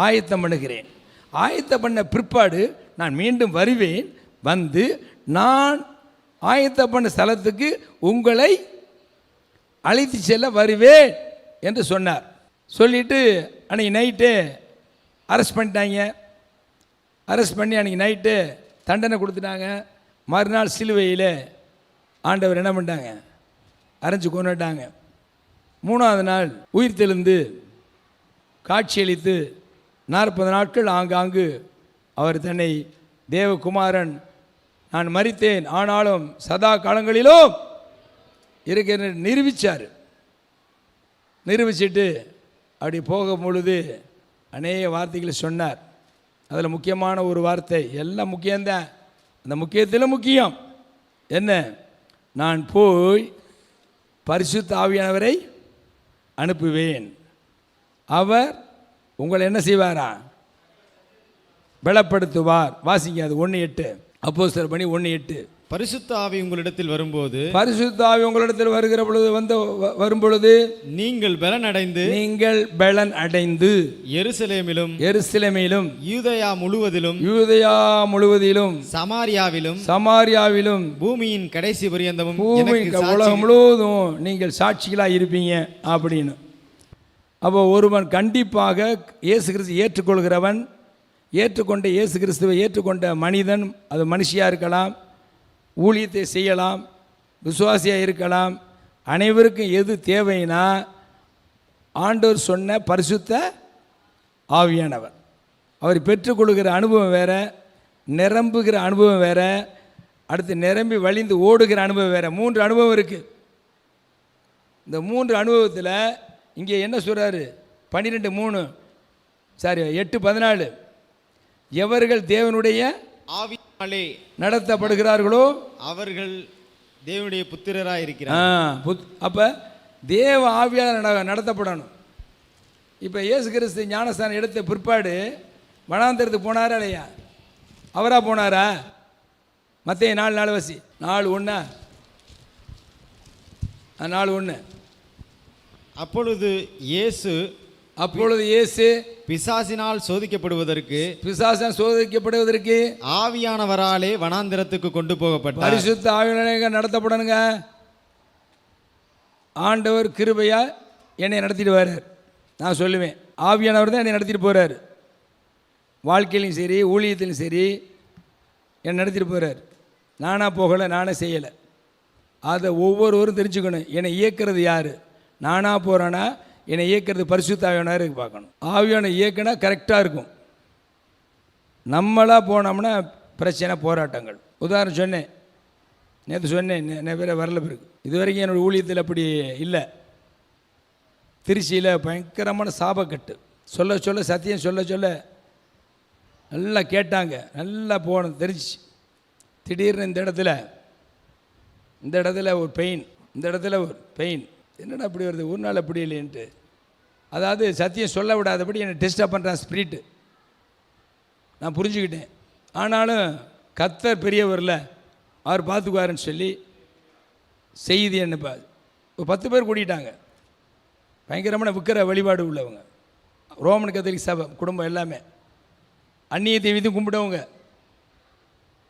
Speaker 1: ஆயத்தம் பண்ணுகிறேன். ஆயத்தம் பண்ண பிற்பாடு நான் மீண்டும் வருவேன். வந்து நான் ஆயத்தம் பண்ண ஸ்தலத்துக்கு உங்களை அழைத்து செல்ல வருவேன் என்று சொன்னார். சொல்லிட்டு அன்றைக்கி நைட்டு அரெஸ்ட் பண்ணிட்டாங்க. அரெஸ்ட் பண்ணி அன்றைக்கி நைட்டு தண்டனை கொடுத்துட்டாங்க. மறுநாள் சிலுவையில் ஆண்டவர் என்ன பண்ணிட்டாங்க? அரைஞ்சு கொண்டுட்டாங்க. 3ஆவது நாள் உயிர் தெழுந்து காட்சியளித்து 40 நாட்கள் ஆங்காங்கு அவர் தன்னை தேவகுமாரன், நான் மரித்தேன் ஆனாலும் சதா காலங்களிலும் இருக்கிற நிரூபிச்சிட்டு அப்படி போகும் பொழுது அநேக வார்த்தைகளை சொன்னார். அதில் முக்கியமான ஒரு வார்த்தை, எல்லாம் முக்கியம்தான், அந்த முக்கியத்தில் முக்கியம் என்ன? நான் போய் பரிசுத்த ஆவியானவரை அனுப்புவேன், அவர் உங்களை என்ன செய்வாரா? பலப்படுத்துவார். வாசிங்க, அது 1:8, அப்போஸ்தலர் பணி 1:8.
Speaker 3: பரிசுத்த ஆவி உங்களிடத்தில் வரும்போது,
Speaker 1: பரிசுத்த ஆவி உங்களிடத்தில் வரும்பொழுது நீங்கள் பலன் அடைந்து எருசலேமிலும்
Speaker 3: யூதேயா
Speaker 1: முழுவதிலும் சமாரியாவிலும்
Speaker 3: பூமியின் கடைசி பரியந்தமும்
Speaker 1: உலகம் முழுவதும் நீங்கள் சாட்சிகளாக இருப்பீங்க அப்படின்னு. அப்போ ஒருவன் கண்டிப்பாக இயேசு கிறிஸ்து ஏற்றுக்கொள்கிறவன், ஏற்றுக்கொண்ட இயேசு கிறிஸ்துவை ஏற்றுக்கொண்ட மனிதன், அது மனுஷியாக இருக்கலாம், ஊழியத்தை செய்யலாம், விசுவாசியாக இருக்கலாம், அனைவருக்கும் எது தேவைன்னா ஆண்டவர் சொன்ன பரிசுத்த ஆவியானவர். அவர் பெற்றுக்கொள்கிற அனுபவம் வேற, நிரம்புகிற அனுபவம் வேற, அடுத்து நிரம்பி வழிந்து ஓடுகிற அனுபவம் வேற. 3 அனுபவம் இருக்குது. இந்த 3 அனுபவத்தில் இங்கே என்ன சொல்கிறாரு? 12:3 சாரி 8:14 எவர்கள் தேவனுடைய
Speaker 3: ஆவியாலே
Speaker 1: நடத்தப்படுகிறார்களோ
Speaker 3: அவர்கள் தேவனுடைய புத்திரராக இருக்கிறார்.
Speaker 1: அப்போ தேவ ஆவியால் நடத்தப்படணும். இப்போ இயேசு கிறிஸ்து ஞானஸ்தானம் எடுத்த பிற்பாடு வனாந்தரத்துக்கு போனாரா இல்லையா? அவரா போனாரா? மத்தேயு 4:4 வாசி. 4:1 4:1
Speaker 3: அப்பொழுது இயேசு பிசாசினால் சோதிக்கப்படுவதற்கு ஆவியானவராலே வனாந்திரத்துக்கு கொண்டு போகப்பட்டார்.
Speaker 1: பரிசுத்த ஆவியானவராலே நடத்தப்படணுங்க. ஆண்டவர் கிருபையா என்னை நடத்திட்டு வர்றார். நான் சொல்லுவேன், ஆவியானவர் தான் என்னை நடத்திட்டு போகிறார். வாழ்க்கையிலையும் சரி, ஊழியத்திலும் சரி என்னை நடத்திட்டு போகிறார். நானாக போகலை, நானே செய்யலை. அதை ஒவ்வொருவரும் தெரிஞ்சுக்கணும். என்னை இயக்கிறது யார்? நானாக போகிறேன்னா என்னை இயக்கிறது பரிசுத்த ஆவியானவரை பார்க்கணும். ஆவியான இயக்கினா கரெக்டாக இருக்கும். நம்மளாக போனோம்னா பிரச்சனை, போராட்டங்கள். உதாரணம் சொன்னேன், நேற்று சொன்னேன், நிறைய பேர் வரல பிறகு. இது வரைக்கும் என்னோடய ஊழியத்தில் அப்படி இல்லை. திருச்சியில் பயங்கரமான சாபக்கட்டு சொல்ல சொல்ல, சத்தியம் சொல்ல சொல்ல நல்லா கேட்டாங்க, நல்லா போகணும் தெரிஞ்சிச்சு. திடீர்னு இந்த இடத்துல ஒரு பெயின், இந்த இடத்துல ஒரு பெயின். என்னடா அப்படி வருது, ஒரு நாள் அப்படி இல்லைன்ட்டு. அதாவது சத்தியம் சொல்ல விடாதபடி என்னை டிஸ்டர்ப் பண்ணுறான் ஸ்பிரிட்டு. நான் புரிஞ்சுக்கிட்டேன். ஆனாலும் கர்த்தர் பெரியவரில் அவர் பார்த்துக்குவாருன்னு சொல்லி செய்தி என்னப்பா ஒரு 10 பேர் கூட்டிட்டாங்க. பயங்கரமான விக்கிர வழிபாடு உள்ளவங்க, ரோமன் கத்தோலிக்க சபை குடும்பம் எல்லாமே. அந்நிய தெய்வத்தையும் கும்பிடுவங்க,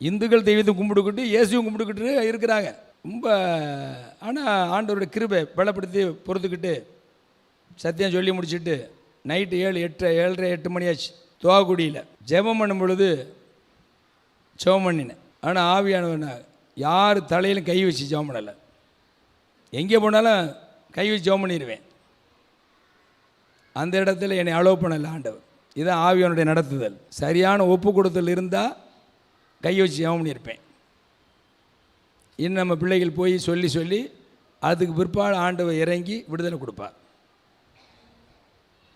Speaker 1: இந்துக்கள் தெய்வத்தையும் கும்பிட்டுக்கிட்டு இயேசுவும் கும்பிட்டுக்கிட்டு இருக்கிறாங்க. ரொம்ப ஆனால் ஆண்டவருடைய கிருபை பலப்படுத்தி பொறுத்துக்கிட்டு சத்தியம் சொல்லி முடிச்சுட்டு நைட்டு 7:30 மணி ஆச்சு. துவாக்குடியில் ஜெபம் பண்ணும் பொழுது ஜெபம் பண்ணினேன். ஆனால் ஆவியானவன் யார் தலையிலும் கை வச்சு ஜெபம் பண்ணலை. எங்கே போனாலும் கை வச்சு ஜெபம் பண்ணிடுவேன். அந்த இடத்துல என்னை அலோவ் பண்ணலை ஆண்டவர். இதுதான் ஆவியானுடைய நடத்துதல். சரியான ஒப்பு கொடுத்தல் இருந்தால் கை வச்சு ஜெபம் பண்ணியிருப்பேன். இன்னும் நம்ம பிள்ளைகள் போய் சொல்லி சொல்லி அதுக்கு பிற்பாடு ஆண்டவர் இறங்கி விடுதலை கொடுப்பார்.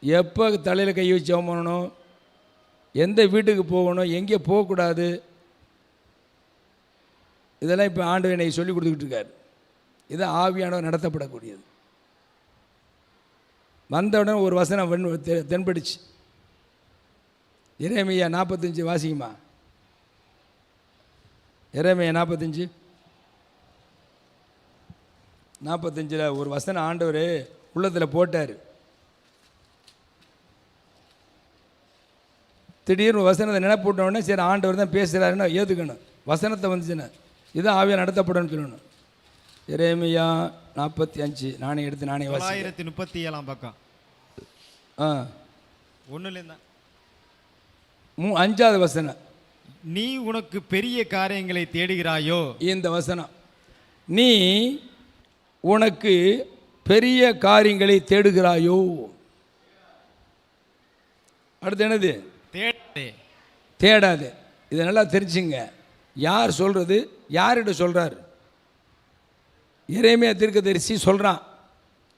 Speaker 1: எப்போ தலையில் கை வச்சு ஜெபம் பண்ணணும், எந்த வீட்டுக்கு போகணும், எங்கே போகக்கூடாது, இதெல்லாம் இப்போ ஆண்டவர் என்னை சொல்லி கொடுத்துக்கிட்டு இருக்கார். இது ஆவியானவர் நடத்தப்படக்கூடியது. வந்தவுடனே ஒரு வசனம் தென்படுச்சு. எரேமியா 45 வாசிக்குமா? எரேமியா 45 ஒரு வசனம் ஆண்டவர் உள்ளத்தில் போட்டார். திடீர்னு வசனத்தை நினைப்பூட்டோடனே சரி ஆண்டவர் தான் பேசுகிறாருன்னா ஏற்றுக்கணும். வசனத்தை வந்துச்சுன்னா இதுதான் ஆவியாக நடத்தப்படணும்னு சொல்லணும். எரேமியா 45 நானே எடுத்து நானே
Speaker 3: 937 பக்கம்
Speaker 1: 5வது வசனம்.
Speaker 3: நீ உனக்கு பெரிய காரியங்களை தேடுகிறாயோ,
Speaker 1: இந்த வசனம், நீ உனக்கு பெரிய காரியங்களை தேடுகிறாயோ. அடுத்து என்னது? தேடாது. இதை நல்லா தெரிஞ்சுங்க. யார் சொல்கிறது, யார்கிட்ட சொல்கிறார்? எரேமியா தீர்க்கதரிசி சொல்கிறான்.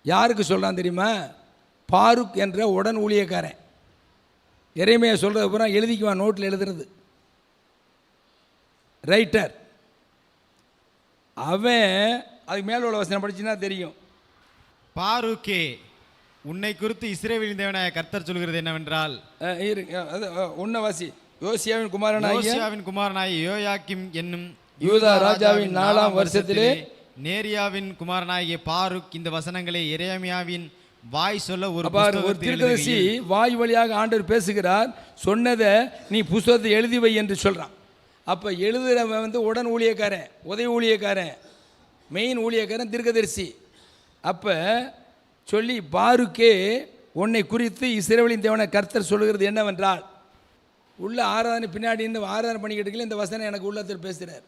Speaker 1: யாருக்கு சொல்கிறான் தெரியுமா? பாருக் என்ற உடன் ஊழியக்காரன். எரேமியா சொல்கிறது அப்புறம் எழுதிக்குவான், நோட்டில் எழுதுறது ரைட்டர். அவன் அதுக்கு மேலே உள்ள வசனம் படிச்சுன்னா தெரியும்.
Speaker 3: பாருக்கே, உன்னை குறித்து இஸ்ரவேலின் தேவனாய கர்த்தர் சொல்கிறது என்னவென்றால்,
Speaker 1: உன்னவாசி யோசியாவின்
Speaker 3: குமாரனாய் யோயாக்கிம் என்னும்
Speaker 1: யூதா ராஜாவின் 4ஆம் வருஷத்திலே
Speaker 3: நேரியாவின் குமாரனாகிய பாருக் இந்த வசனங்களை எரேமியாவின் வாய் சொல்ல ஒரு
Speaker 1: தீர்க்கதரிசி வாய் வழியாக ஆண்டவர் பேசுகிறார். சொன்னதை நீ புஸ்தகத்தை எழுதி வை என்று சொல்கிறான். அப்போ எழுதுறவன் உடன் ஊழியக்காரன், உதவி ஊழியக்காரன், மெயின் ஊழியக்காரன் தீர்க்கதரிசி. அப்போ சொல்லி பாருக்கே, உன்னை குறித்து இஸ்ரவேலின் தேவனாய கர்த்தர் சொல்லுகிறது என்னவென்றால், உள்ள ஆராதனை பின்னாடி ஆராதனை பண்ணிக்கிட்டு இந்த வசனம் எனக்கு உள்ளத்தில் பேசுகிறார்.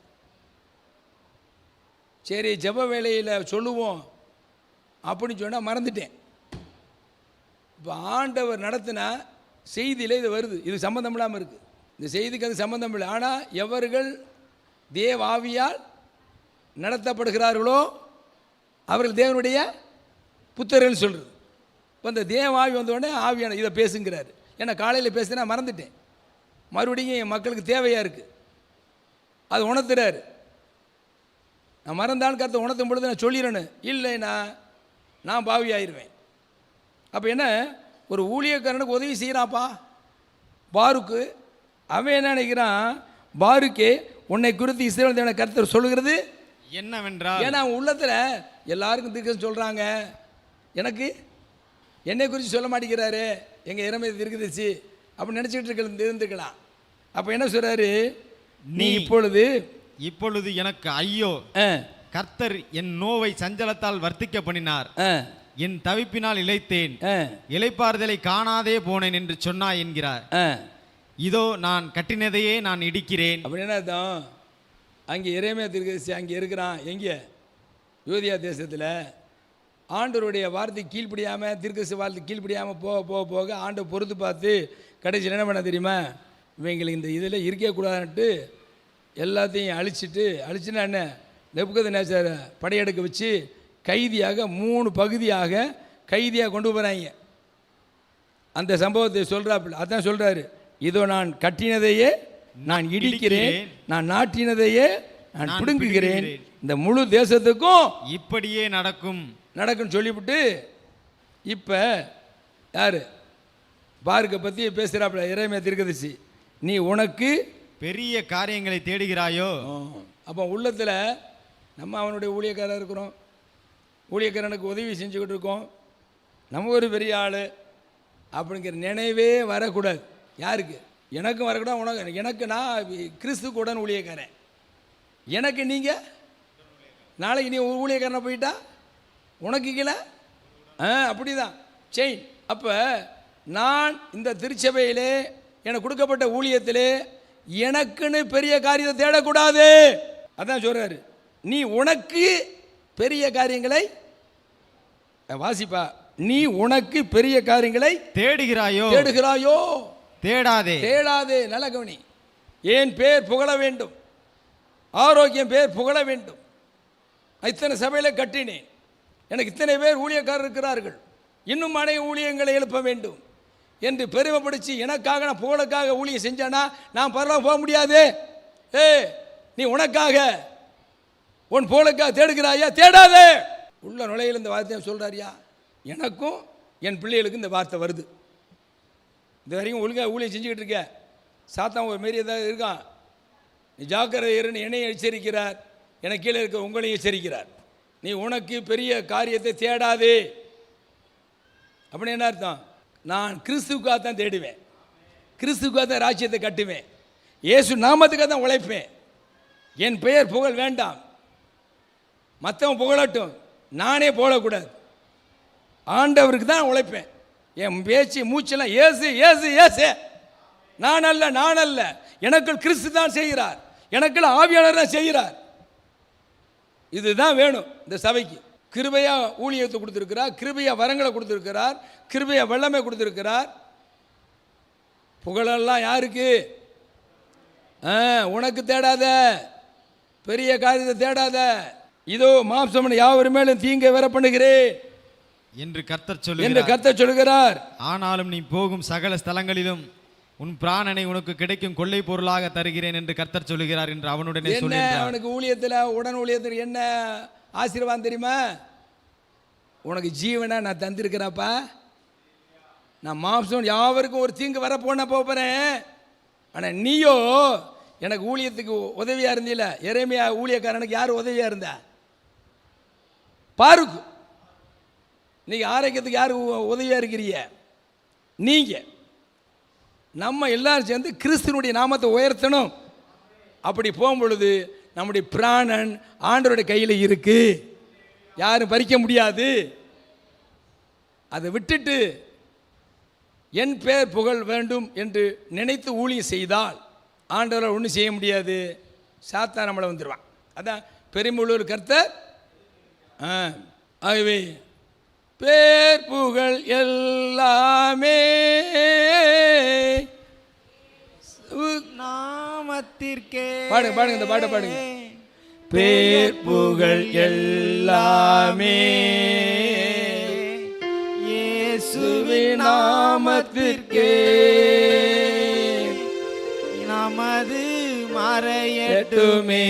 Speaker 1: சரி ஜெப வேலையில் சொல்லுவோம் அப்படின்னு சொன்னால் மறந்துட்டேன். இப்போ ஆண்டவர் நடத்தின செய்தியில் இது வருது, இது சம்மந்தம் இல்லாமல் இருக்குது. இந்த செய்திக்கு அது சம்மந்தம் இல்லை. ஆனால் எவர்கள் தேவ ஆவியால் நடத்தப்படுகிறார்களோ அவர்கள் தேவனுடைய புத்தர்கள் சொல்கிறது. இப்போ இந்த தேவ ஆவி வந்தோடனே ஆவியான இதை பேசுங்கிறாரு. ஏன்னா காலையில் பேசுனா மறந்துட்டேன், மறுபடியும் என் மக்களுக்கு தேவையாக இருக்குது, அது உணர்த்துறாரு. நான் மறந்தாலும் கருத்தை உணர்த்தும் பொழுது நான் சொல்லிடணும், இல்லைன்னா நான் பாவி ஆயிடுவேன். அப்போ என்ன, ஒரு ஊழியக்காரனுக்கு உதவி செய்கிறான்ப்பா பாருக்கு. அவன் என்ன நினைக்கிறான், பாருக்கே உன்னை குறித்து இஸ்ரவேல் தேவனுடைய கர்த்தர் சொல்லுகிறது
Speaker 3: என்னவென்றால்,
Speaker 1: ஏன்னா அவன் உள்ளத்தில் எல்லாருக்கும் தீர்க்கதரிசனம் சொல்கிறாங்க, எனக்கு என்னை குறித்து சொல்ல மாட்டேங்கிறாரு, எங்கள் இறமை தீர்க்கதரிசி அப்படின்னு நினச்சிக்கிட்டு இருந்துக்கலாம். அப்போ என்ன சொல்கிறாரு, நீ இப்பொழுது
Speaker 3: எனக்கு ஐயோ, கர்த்தர் என் நோவை சஞ்சலத்தால் வர்த்திக்க பண்ணினார், என் தவிப்பினால் இளைத்தேன், இளைப்பாறுதலை காணாதே போனேன் என்று சொன்னாய் என்கிறார். இதோ நான் கட்டினதையே நான் இடிக்கிறேன். அப்படின்னு அர்த்தம். அங்கே எரேமியா தீர்க்கதரிசி அங்கே இருக்கிறான், எங்கே, யூதியா தேசத்தில். ஆண்டவருடைய வார்த்தை கீழ்ப்படியாமல், தீர்க்கதரிசி வார்த்தை கீழ்ப்படியாமல் போக போக போக ஆண்டவர் பொறுத்து பார்த்து கடைசியில் என்ன பண்ண தெரியுமா, இவங்களுக்கு இந்த இதில் இருக்கக்கூடாதுன்ட்டு எல்லாத்தையும் அழிச்சுன்னா என்ன, நெபுக்கத்நேச்சார் படையெடுக்க வச்சு கைதியாக 3 பகுதியாக கைதியாக கொண்டு போகிறாங்க. அந்த சம்பவத்தை சொல்கிறாப்புல, அதான் சொல்கிறாரு, இதோ நான் கட்டினதையே நான் இடிக்கிறேன், நான் நாட்டினதையே நான் பிடுங்குகிறேன், இந்த முழு தேசத்துக்கும் இப்படியே நடக்கும்
Speaker 1: சொல்லிவிட்டு இப்போ யார் பாருக்க பற்றி பேசுகிறாப்புல எரேமியா தீர்க்கதரிசி, நீ உனக்கு
Speaker 3: பெரிய காரியங்களை தேடுகிறாயோ.
Speaker 1: அப்போ உள்ளத்தில் நம்ம அவனுடைய ஊழியக்காரர் இருக்கிறோம், ஊழியக்காரனுக்கு உதவி செஞ்சுக்கிட்டு இருக்கோம், நம்ம ஒரு பெரிய ஆள் அப்படிங்கிற நினைவே வரக்கூடாது. யாருக்கு? எனக்கும் வரக்கூடாது, உனக்கு. எனக்கு நான் கிறிஸ்துக்கு உடன் ஊழியக்காரன், எனக்கு நீங்கள் நாளைக்கு நீ ஊழியக்காரனை போயிட்டா உனக்கு கீழே அப்படி தான் செயின். அப்போ நான் இந்த திருச்சபையிலே எனக்கு கொடுக்கப்பட்ட ஊழியத்திலே எனக்குன்னு பெரிய காரியத்தை தேடக்கூடாது. அதான் சொல்கிறாரு, நீ உனக்கு பெரிய காரியங்களை வாசிப்பா, நீ உனக்கு பெரிய காரியங்களை தேடுகிறாயோ தேடாதே. நல்ல கவனி, என் பேர் புகழ வேண்டும், ஆரோக்கியம் பேர் புகழ வேண்டும், இத்தனை சபையில் கட்டினேன், எனக்கு இத்தனை பேர் ஊழியக்காரர் இருக்கிறார்கள், இன்னும் அநேக ஊழியங்களை எழுப்ப வேண்டும் என்று பெருமைப்படுத்தி எனக்காக நான் புகழுக்காக ஊழியம் செஞ்சேன்னா நான் பரவாயில்ல போக முடியாது. நீ உனக்காக உன் புகழுக்காக தேடுகிறாயா, தேடாதே. உள்ள நுழையில் இந்த வார்த்தையை சொல்கிறாரியா, எனக்கும் என் பிள்ளைகளுக்கும் இந்த வார்த்தை வருது. இது வரைக்கும் ஒழுங்காக ஊழியம் செஞ்சுக்கிட்டு இருக்க, சாத்தான் ஒரு மாரி ஏதாவது இருக்கான், நீ ஜாக்கிரதை இருன்னு என்னையும் எச்சரிக்கிறார், எனக்கு கீழே இருக்க உங்களையும் எச்சரிக்கிறார். நீ உனக்கு பெரிய காரியத்தை தேடாதே. அப்படின்னு என்ன அர்த்தம், நான் கிறிஸ்துக்காக தான் தேடுவேன், கிறிஸ்துக்காக தான் ராஜ்யத்தை கட்டுவேன், இயேசு நாமத்துக்காக தான் உழைப்பேன், என் பெயர் புகழ் வேண்டாம், மற்றவன் புகழட்டும், நானே போகக்கூடாது, ஆண்டவருக்கு தான் உழைப்பேன், என் பேச்சு மூச்செல்லாம் ஏசு ஏசு ஏசு, நான் அல்ல, எனக்குள் கிறிஸ்து தான் செய்கிறார், எனக்குள் ஆவியாளர் தான் செய்கிறார். இதுதான் வேணும் இந்த சபைக்கு. கிருபையா ஊழியத்தை கொடுத்துருக்கிறார், கிருபையா வரங்களை கொடுத்துருக்கிறார், கிருபையா வெள்ளமை கொடுத்துருக்கிறார். புகழெல்லாம் யாருக்கு? உனக்கு தேடாத, பெரிய காரியத்தை தேடாத, இதோ மாம்சமன் யாவர் மேலும் தீங்கை வர பண்ணுகிறேன்
Speaker 3: என்று கர்த்தர்
Speaker 1: சொல்கிறார்.
Speaker 3: ஆனாலும் நீ போகும் சகல ஸ்தலங்களிலும் உன் பிராணனை உனக்கு கிடைக்கும் கொள்ளை பொருளாக தருகிறேன் என்று கர்த்தர் சொல்லுகிறார் என்று அவனுடனே சொல்லுகிறார்.
Speaker 1: அவனுக்கு ஊழியத்தில் உடன் ஊழியத்தில் என்ன ஆசீர்வாதம் தெரியுமா? உனக்கு ஜீவனை நான் தந்திருக்கிறப்பா, நான் மாம்சம் யாவருக்கும் ஒரு தீங்கு வரப்போன போகிறேன், ஆனால் நீயோ எனக்கு ஊழியத்துக்கு உதவியாக இருந்தில்ல. எரேமியா ஊழியக்காரனுக்கு யார் உதவியாக இருந்தா? பாருக்கு. நீங்கள் ஆரோக்கியத்துக்கு யார் உதவியாக இருக்கிறீங்க? நீங்கள். நம்ம எல்லாரும் சேர்ந்து கிறிஸ்துவனுடைய நாமத்தை உயர்த்தணும். அப்படி போகும்பொழுது நம்முடைய பிராணன் ஆண்டவருடைய கையில் இருக்கு, யாரும் பறிக்க முடியாது. அதை விட்டுட்டு என் பேர் புகழ் வேண்டும் என்று நினைத்து ஊழியம் செய்தால் ஆண்டவரால் ஒன்றும் செய்ய முடியாது, சாத்தான் நம்மளை வந்துடுவான். அதான் பெருமுள்ளூர் கர்த்தர். ஆகவே பேர் புகழ் எல்லாமே
Speaker 3: நாமத்திற்கே.
Speaker 1: பாடுங்க பாடுங்க, இந்த பாட்டை பாடுங்க. பேர் புகழ் எல்லாமே இயேசுவின் நாமத்திற்கே,
Speaker 3: நமது மறையட்டுமே,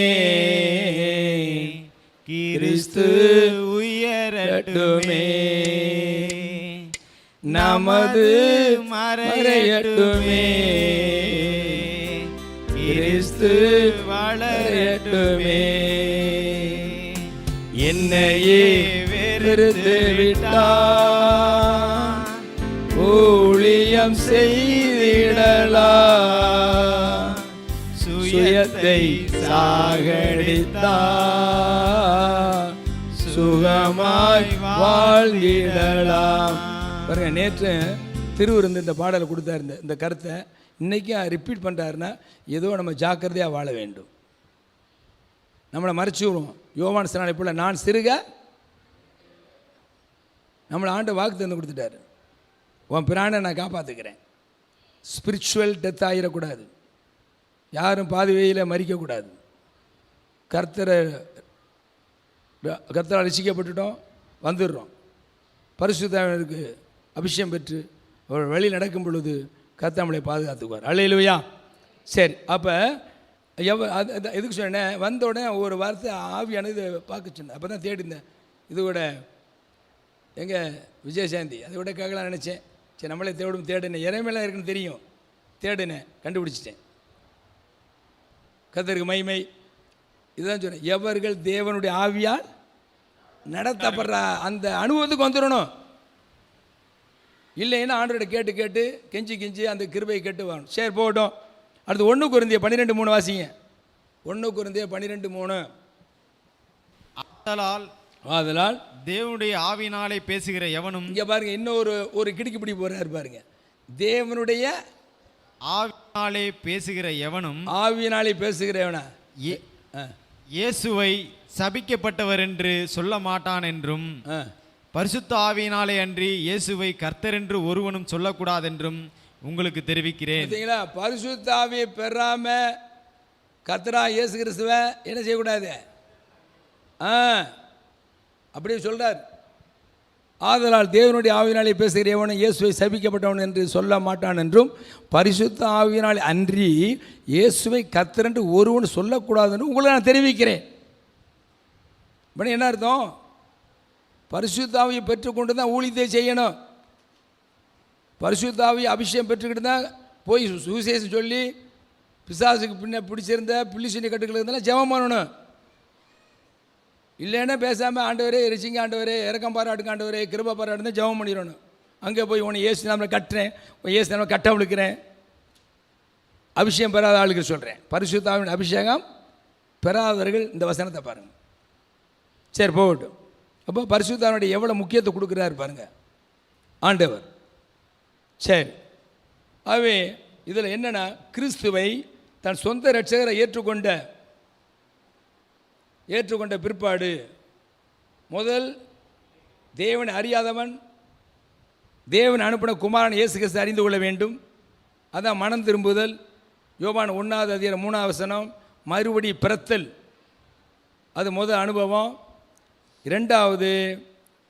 Speaker 3: கிறிஸ்து உயரட்டுமே, நமது மறையட்டுமே, கிறிஸ்து வளரட்டுமே.
Speaker 1: என்னையே வெறுத்து விட்டான், ஊழியம் செய்திடலாம், சுயத்தை சாகடித்தான், சுகமாய் வாழ்ந்திடலாம். பாருங்க, நேற்று திருவிருந்து இந்த பாடலை கொடுத்தாரு. இந்த கருத்தை இன்றைக்கும் ரிப்பீட் பண்ணுறாருன்னா ஏதோ நம்ம ஜாக்கிரதையாக வாழ வேண்டும். நம்மளை மறைச்சி விடுவோம். யோவான் ஸ்நானை போல நான் சிறுக, நம்மளை ஆண்டு வாக்கு தந்து கொடுத்துட்டாரு. உன் பிராணை நான் காப்பாற்றுக்கிறேன். ஸ்பிரிச்சுவல் டெத் ஆகிடக்கூடாது, யாரும் பாதி வழியில் மறிக்கக்கூடாது. கர்த்தரால் ரசிக்கப்பட்டுட்டோம், வந்துடுறோம். பரிசுத்தருக்கு அபிஷேகம் பெற்று அவர் வழி நடக்கும் பொழுது கர்த்தர் நம்மளை பாதுகாத்துக்குவார். அல்லேலூயா. சரி, அப்போ எதுக்கு சொன்னேன், வந்த உடனே ஒரு வார்த்தை ஆவியானது பார்க்க சொன்னேன். அப்போ தான் தேடிந்தேன், இதோட எங்கள் விஜயசாந்தி அதை விட கேட்கலாம் நினச்சேன். சரி, நம்மளே தேடினேன். இறைமையெல்லாம் இருக்குன்னு தெரியும், தேடினேன், கண்டுபிடிச்சிட்டேன். கர்த்தருக்கு மகிமை. இதுதான் சொன்னேன், எவர்கள் தேவனுடைய ஆவியால் நடத்தப்படுற அந்த அனுபவத்துக்கு வந்துடணும். இல்லைன்னா ஆண்டோட கேட்டு கேட்டு கெஞ்சி கெஞ்சி அந்த கிருபையை கேட்டு வாங்கணும். சரி, போகட்டும். அடுத்து 1 கொரிந்தியர் 12:3 வாசிங்க. 1 கொரிந்தியர் 12:3. ஆதலால்
Speaker 3: தேவனுடைய ஆவியினாலே பேசுகிற எவனும்,
Speaker 1: இங்கே பாருங்க, இன்னொரு கிடுக்கிப்பிடி போறாரு பாருங்க. தேவனுடைய
Speaker 3: ஆவியினாலே பேசுகிற எவனும்,
Speaker 1: ஆவியினாலே பேசுகிற எவனா,
Speaker 3: இயேசுவை சபிக்கப்பட்டவர் என்று சொல்ல மாட்டான் என்றும், பரிசுத்த ஆவியினாலே அன்றி இயேசுவை கர்த்தர் என்று ஒருவனும் சொல்லக்கூடாதென்றும் உங்களுக்கு தெரிவிக்கிறேன்.
Speaker 1: பார்த்தீங்களா, பரிசுத்த ஆவியை பெறாம கர்த்தரா இயேசு கிறிஸ்துவை என்ன செய்யக்கூடாது, அப்படியே சொல்றார். ஆதலால் தேவனுடைய ஆவியினாலே பேசுகிற எவனும் இயேசுவை சபிக்கப்பட்டவன் என்று சொல்ல மாட்டான் என்றும், பரிசுத்த ஆவியினாலே அன்றி இயேசுவை கர்த்தர் என்று ஒருவன் சொல்லக்கூடாது என்று உங்களை நான் தெரிவிக்கிறேன். இப்போ என்ன அர்த்தம், பரிசுத்த ஆவியை பெற்றுக்கொண்டு தான் ஊழியத்தை செய்யணும். பரிசுத்த ஆவியை அபிஷேகம் பெற்றுக்கிட்டு தான் போய் சுவிசேஷம் சொல்லி பிசாசுக்கு பிடிச்சிருந்த புள்ளிசனி கட்டுக்கள் இருந்தாலும் ஜெபம் பண்ணணும். இல்லைன்னா பேசாமல் ஆண்டவரே ரிச்சிங்க, ஆண்டவரே இறக்கம் பாராட்டுங்க, ஆண்டவரே கிருபை பாராட்டு தான் ஜெபம் பண்ணிடணும். அங்கே போய் உன்னை இயேசு நாம கட்டுறேன், இயேசு நாம கட்ட விழுக்கிறேன். அபிஷேகம் பெறாத ஆளுக்கு சொல்கிறேன், பரிசுத்த ஆவியின் அபிஷேகம் பெறாதவர்கள் இந்த வசனத்தை பாருங்கள். சரி, போகட்டும். அப்போ பரிசுத்தாவினுடைய எவ்வளோ முக்கியத்துவம் கொடுக்குறாரு பாருங்க ஆண்டவர். சரி, ஆகவே இதில் என்னென்னா, கிறிஸ்துவை தன் சொந்த இரட்சகரை ஏற்றுக்கொண்ட பிற்பாடு முதல் தேவனை அறியாதவன் தேவன் அனுப்பின குமாரன் இயேசு கிறிஸ்து அறிந்து கொள்ள வேண்டும். அதான் மனம் திரும்புதல். யோவான் 1:3 மறுபடி பிறத்தல், அது முதல் அனுபவம். 2வது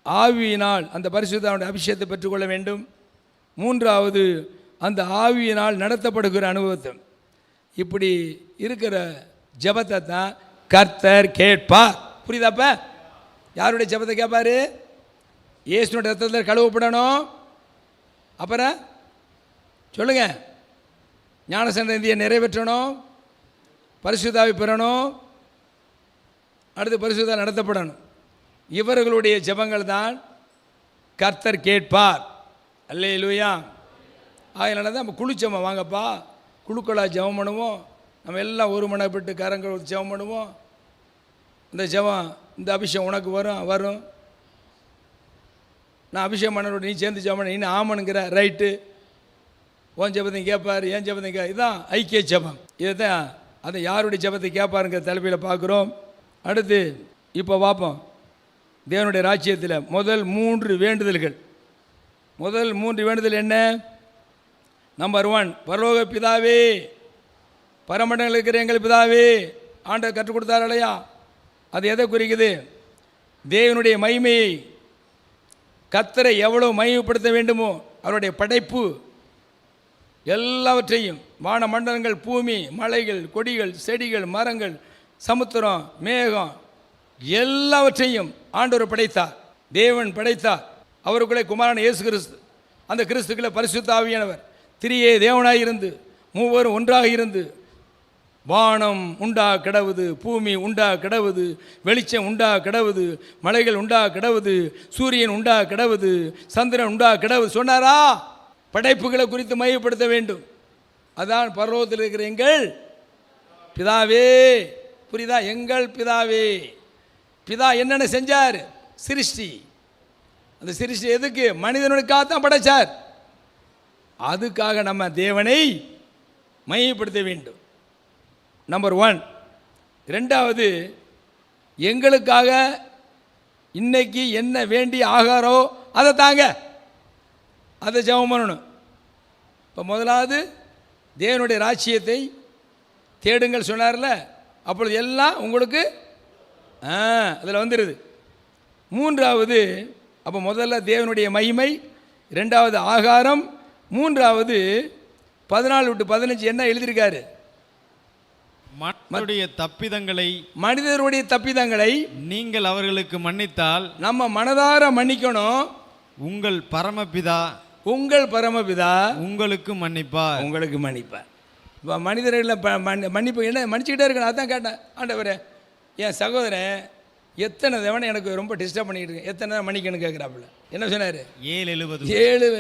Speaker 1: ஆவியினால் அந்த பரிசுத்தனுடைய அபிஷேகத்தை பெற்றுக்கொள்ள வேண்டும். 3வது அந்த ஆவியினால் நடத்தப்படுகிற அனுபவத்தை. இப்படி இருக்கிற ஜபத்தை தான் கர்த்தர் கேட்பார். புரியுதாப்ப? யாருடைய ஜபத்தை கேட்பாரு? இயேசுனுடைய ரத்தத்தில் கழுவப்படணும். அப்புறம் சொல்லுங்க, ஞானசந்ததியை நிறைவேற்றணும், பரிசுத்தாவி பெறணும், அடுத்து பரிசுத்தா நடத்தப்படணும். இவர்களுடைய ஜெபங்கள் தான் கர்த்தர் கேட்பார். அல்லேலூயா. அதனால தான் நம்ம குளிச்சோம், வாங்கப்பா குழுக்களாக ஜெபம் பண்ணுவோம். நம்ம எல்லாம் ஒரு மனப்பட்டு கரங்கள் ஜெபம் பண்ணுவோம். இந்த ஜெபம், இந்த அபிஷேகம் உனக்கு வரும். நான் அபிஷேகம் பண்ணோட நீ சேர்ந்து ஜெபம் பண்ண, இன்னும் ஆமனுங்கிற ரைட்டு. உன் ஜெபத்தையும் கேட்பார், என் ஜெபத்தையும் இதுதான் ஐக்கிய ஜெபம். இதுதான் அதை யாருடைய ஜெபத்தை கேட்பாருங்கிற தலைப்பில் பார்க்குறோம். அடுத்து இப்போ பார்ப்போம், தேவனுடைய ராஜ்யத்தில் முதல் 3 வேண்டுதல்கள். முதல் 3 வேண்டுதல் என்ன? நம்பர் 1, பரலோக பிதாவே, பரமண்டலத்தில் இருக்கிற எங்கள் பிதாவே. ஆண்டவர் கற்றுக் கொடுத்தார் இல்லையா? அது எதை குறிக்குது? தேவனுடைய மகிமையை, கர்த்தரை எவ்வளோ மகிமைப்படுத்த வேண்டுமோ அவருடைய படைப்பு எல்லாவற்றையும், வான மண்டலங்கள், பூமி, மலைகள், கொடிகள், செடிகள், மரங்கள், சமுத்திரம், மேகம் எல்லாவற்றையும் ஆண்டவர் படைத்தார். தேவன் படைத்தார். அவருக்குள்ளே குமாரன் இயேசு கிறிஸ்து, அந்த கிறிஸ்துக்குள்ளே பரிசுத்த ஆவியானவர், திரியே தேவனாக இருந்து மூவரும் ஒன்றாக இருந்து வானம் உண்டா கிடவுது, பூமி உண்டா கிடவுது, வெளிச்சம் உண்டா கிடவுது, மலைகள் உண்டா கிடவுது, சூரியன் உண்டா கிடவுது, சந்திரன் உண்டா கிடவுது சொன்னாரா? படைப்புகளை குறித்து மையப்படுத்த வேண்டும். அதான் பரலோகத்தில் இருக்கிற எங்கள் பிதாவே. புரியுதா? எங்கள் பிதாவே. பிதா என்னென்ன செஞ்சார்? சிருஷ்டி. அந்த சிருஷ்டி எதுக்கு? மனிதனுக்காகத்தான் படைச்சார். அதுக்காக நம்ம தேவனை மையப்படுத்த வேண்டும். நம்பர் 1. 2வது, எங்களுக்காக இன்னைக்கு என்ன வேண்டிய ஆகாரோ அதை தாங்க, அதை ஜெபம் பண்ணணும். இப்போ முதலாவது தேவனுடைய ராஜ்யத்தை தேடுங்கள் சொன்னார்ல, அப்பொழுது எல்லாம் உங்களுக்கு அதில் வந்துடுது. 3வது, அப்போ முதல்ல தேவனுடைய மகிமை, 2வது ஆகாரம், 3வது 14-15 என்ன எழுதியிருக்காரு? மனிதருடைய தப்பிதங்களை
Speaker 3: நீங்கள் அவர்களுக்கு மன்னித்தால்,
Speaker 1: நம்ம மனதார மன்னிக்கணும்,
Speaker 3: உங்கள் பரமபிதா உங்களுக்கு மன்னிப்பார்.
Speaker 1: உங்களுக்கு மன்னிப்பார். இப்போ மனிதர்களை மன்னிப்பு என்ன மன்னிச்சுக்கிட்டே இருக்கணும். அதான் கேட்டேன், ஆண்டவரே என் சகோதரன் எத்தனை தவணை எனக்கு ரொம்ப டிஸ்டர்ப் பண்ணிக்கிட்டு இருக்கேன், எத்தனை நேரம் மன்னிக்கணும்னு கேட்குறாப்புல. என்ன சொன்னார்? 7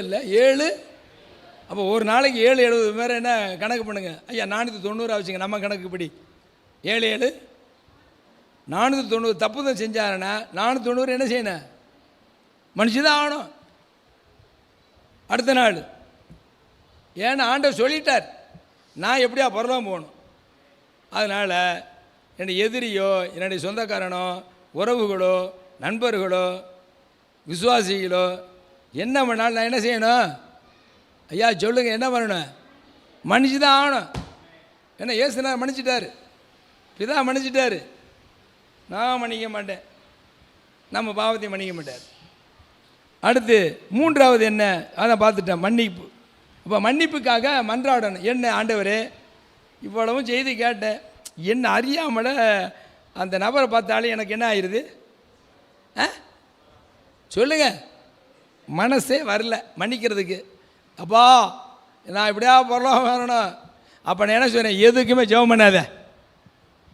Speaker 1: இல்லை 7. அப்போ ஒரு நாளைக்கு 7-70 பேர் என்ன கணக்கு பண்ணுங்க ஐயா. 490 வச்சுங்க நம்ம கணக்கு படி. 7 490 தப்பு தான் செஞ்சாருன்னா 490 என்ன செய்யணும்? மனுஷி தான் ஆகணும் அடுத்த நாள். ஏன்னா ஆண்டவர் சொல்லிட்டார், நான் எப்படியா பரலோகம் போகணும். அதனால் என்னுடைய எதிரியோ, என்னுடைய சொந்தக்காரனோ, உறவுகளோ, நண்பர்களோ, விசுவாசிகளோ என்ன பண்ணாலும் நான் என்ன செய்யணும்? ஐயா சொல்லுங்கள், என்ன பண்ணணும்? மன்னிச்சு தான் ஆகணும். ஏன்னா ஏசுனார் மன்னிச்சிட்டாரு, பிதா மன்னிச்சிட்டாரு. நான் மன்னிக்க மாட்டேன், நம்ம பாவத்தை மன்னிக்க மாட்டார். அடுத்து 3வது என்ன? அதான் பார்த்துட்டேன், மன்னிப்பு. இப்போ மன்னிப்புக்காக மன்றாடணும். என்ன ஆண்டவரே இவ்வளவும் செய்தி கேட்டேன், என்ன அறியாமல் அந்த நபரை பார்த்தாலே எனக்கு என்ன ஆயிடுது? சொல்லுங்க, மனசே வரல மன்னிக்கிறதுக்கு. அப்பா நான் இப்படியா பரலோகம் வரணும். அப்போ நான் என்ன சொல்கிறேன்? எதுக்குமே ஜெபம் பண்ணாத.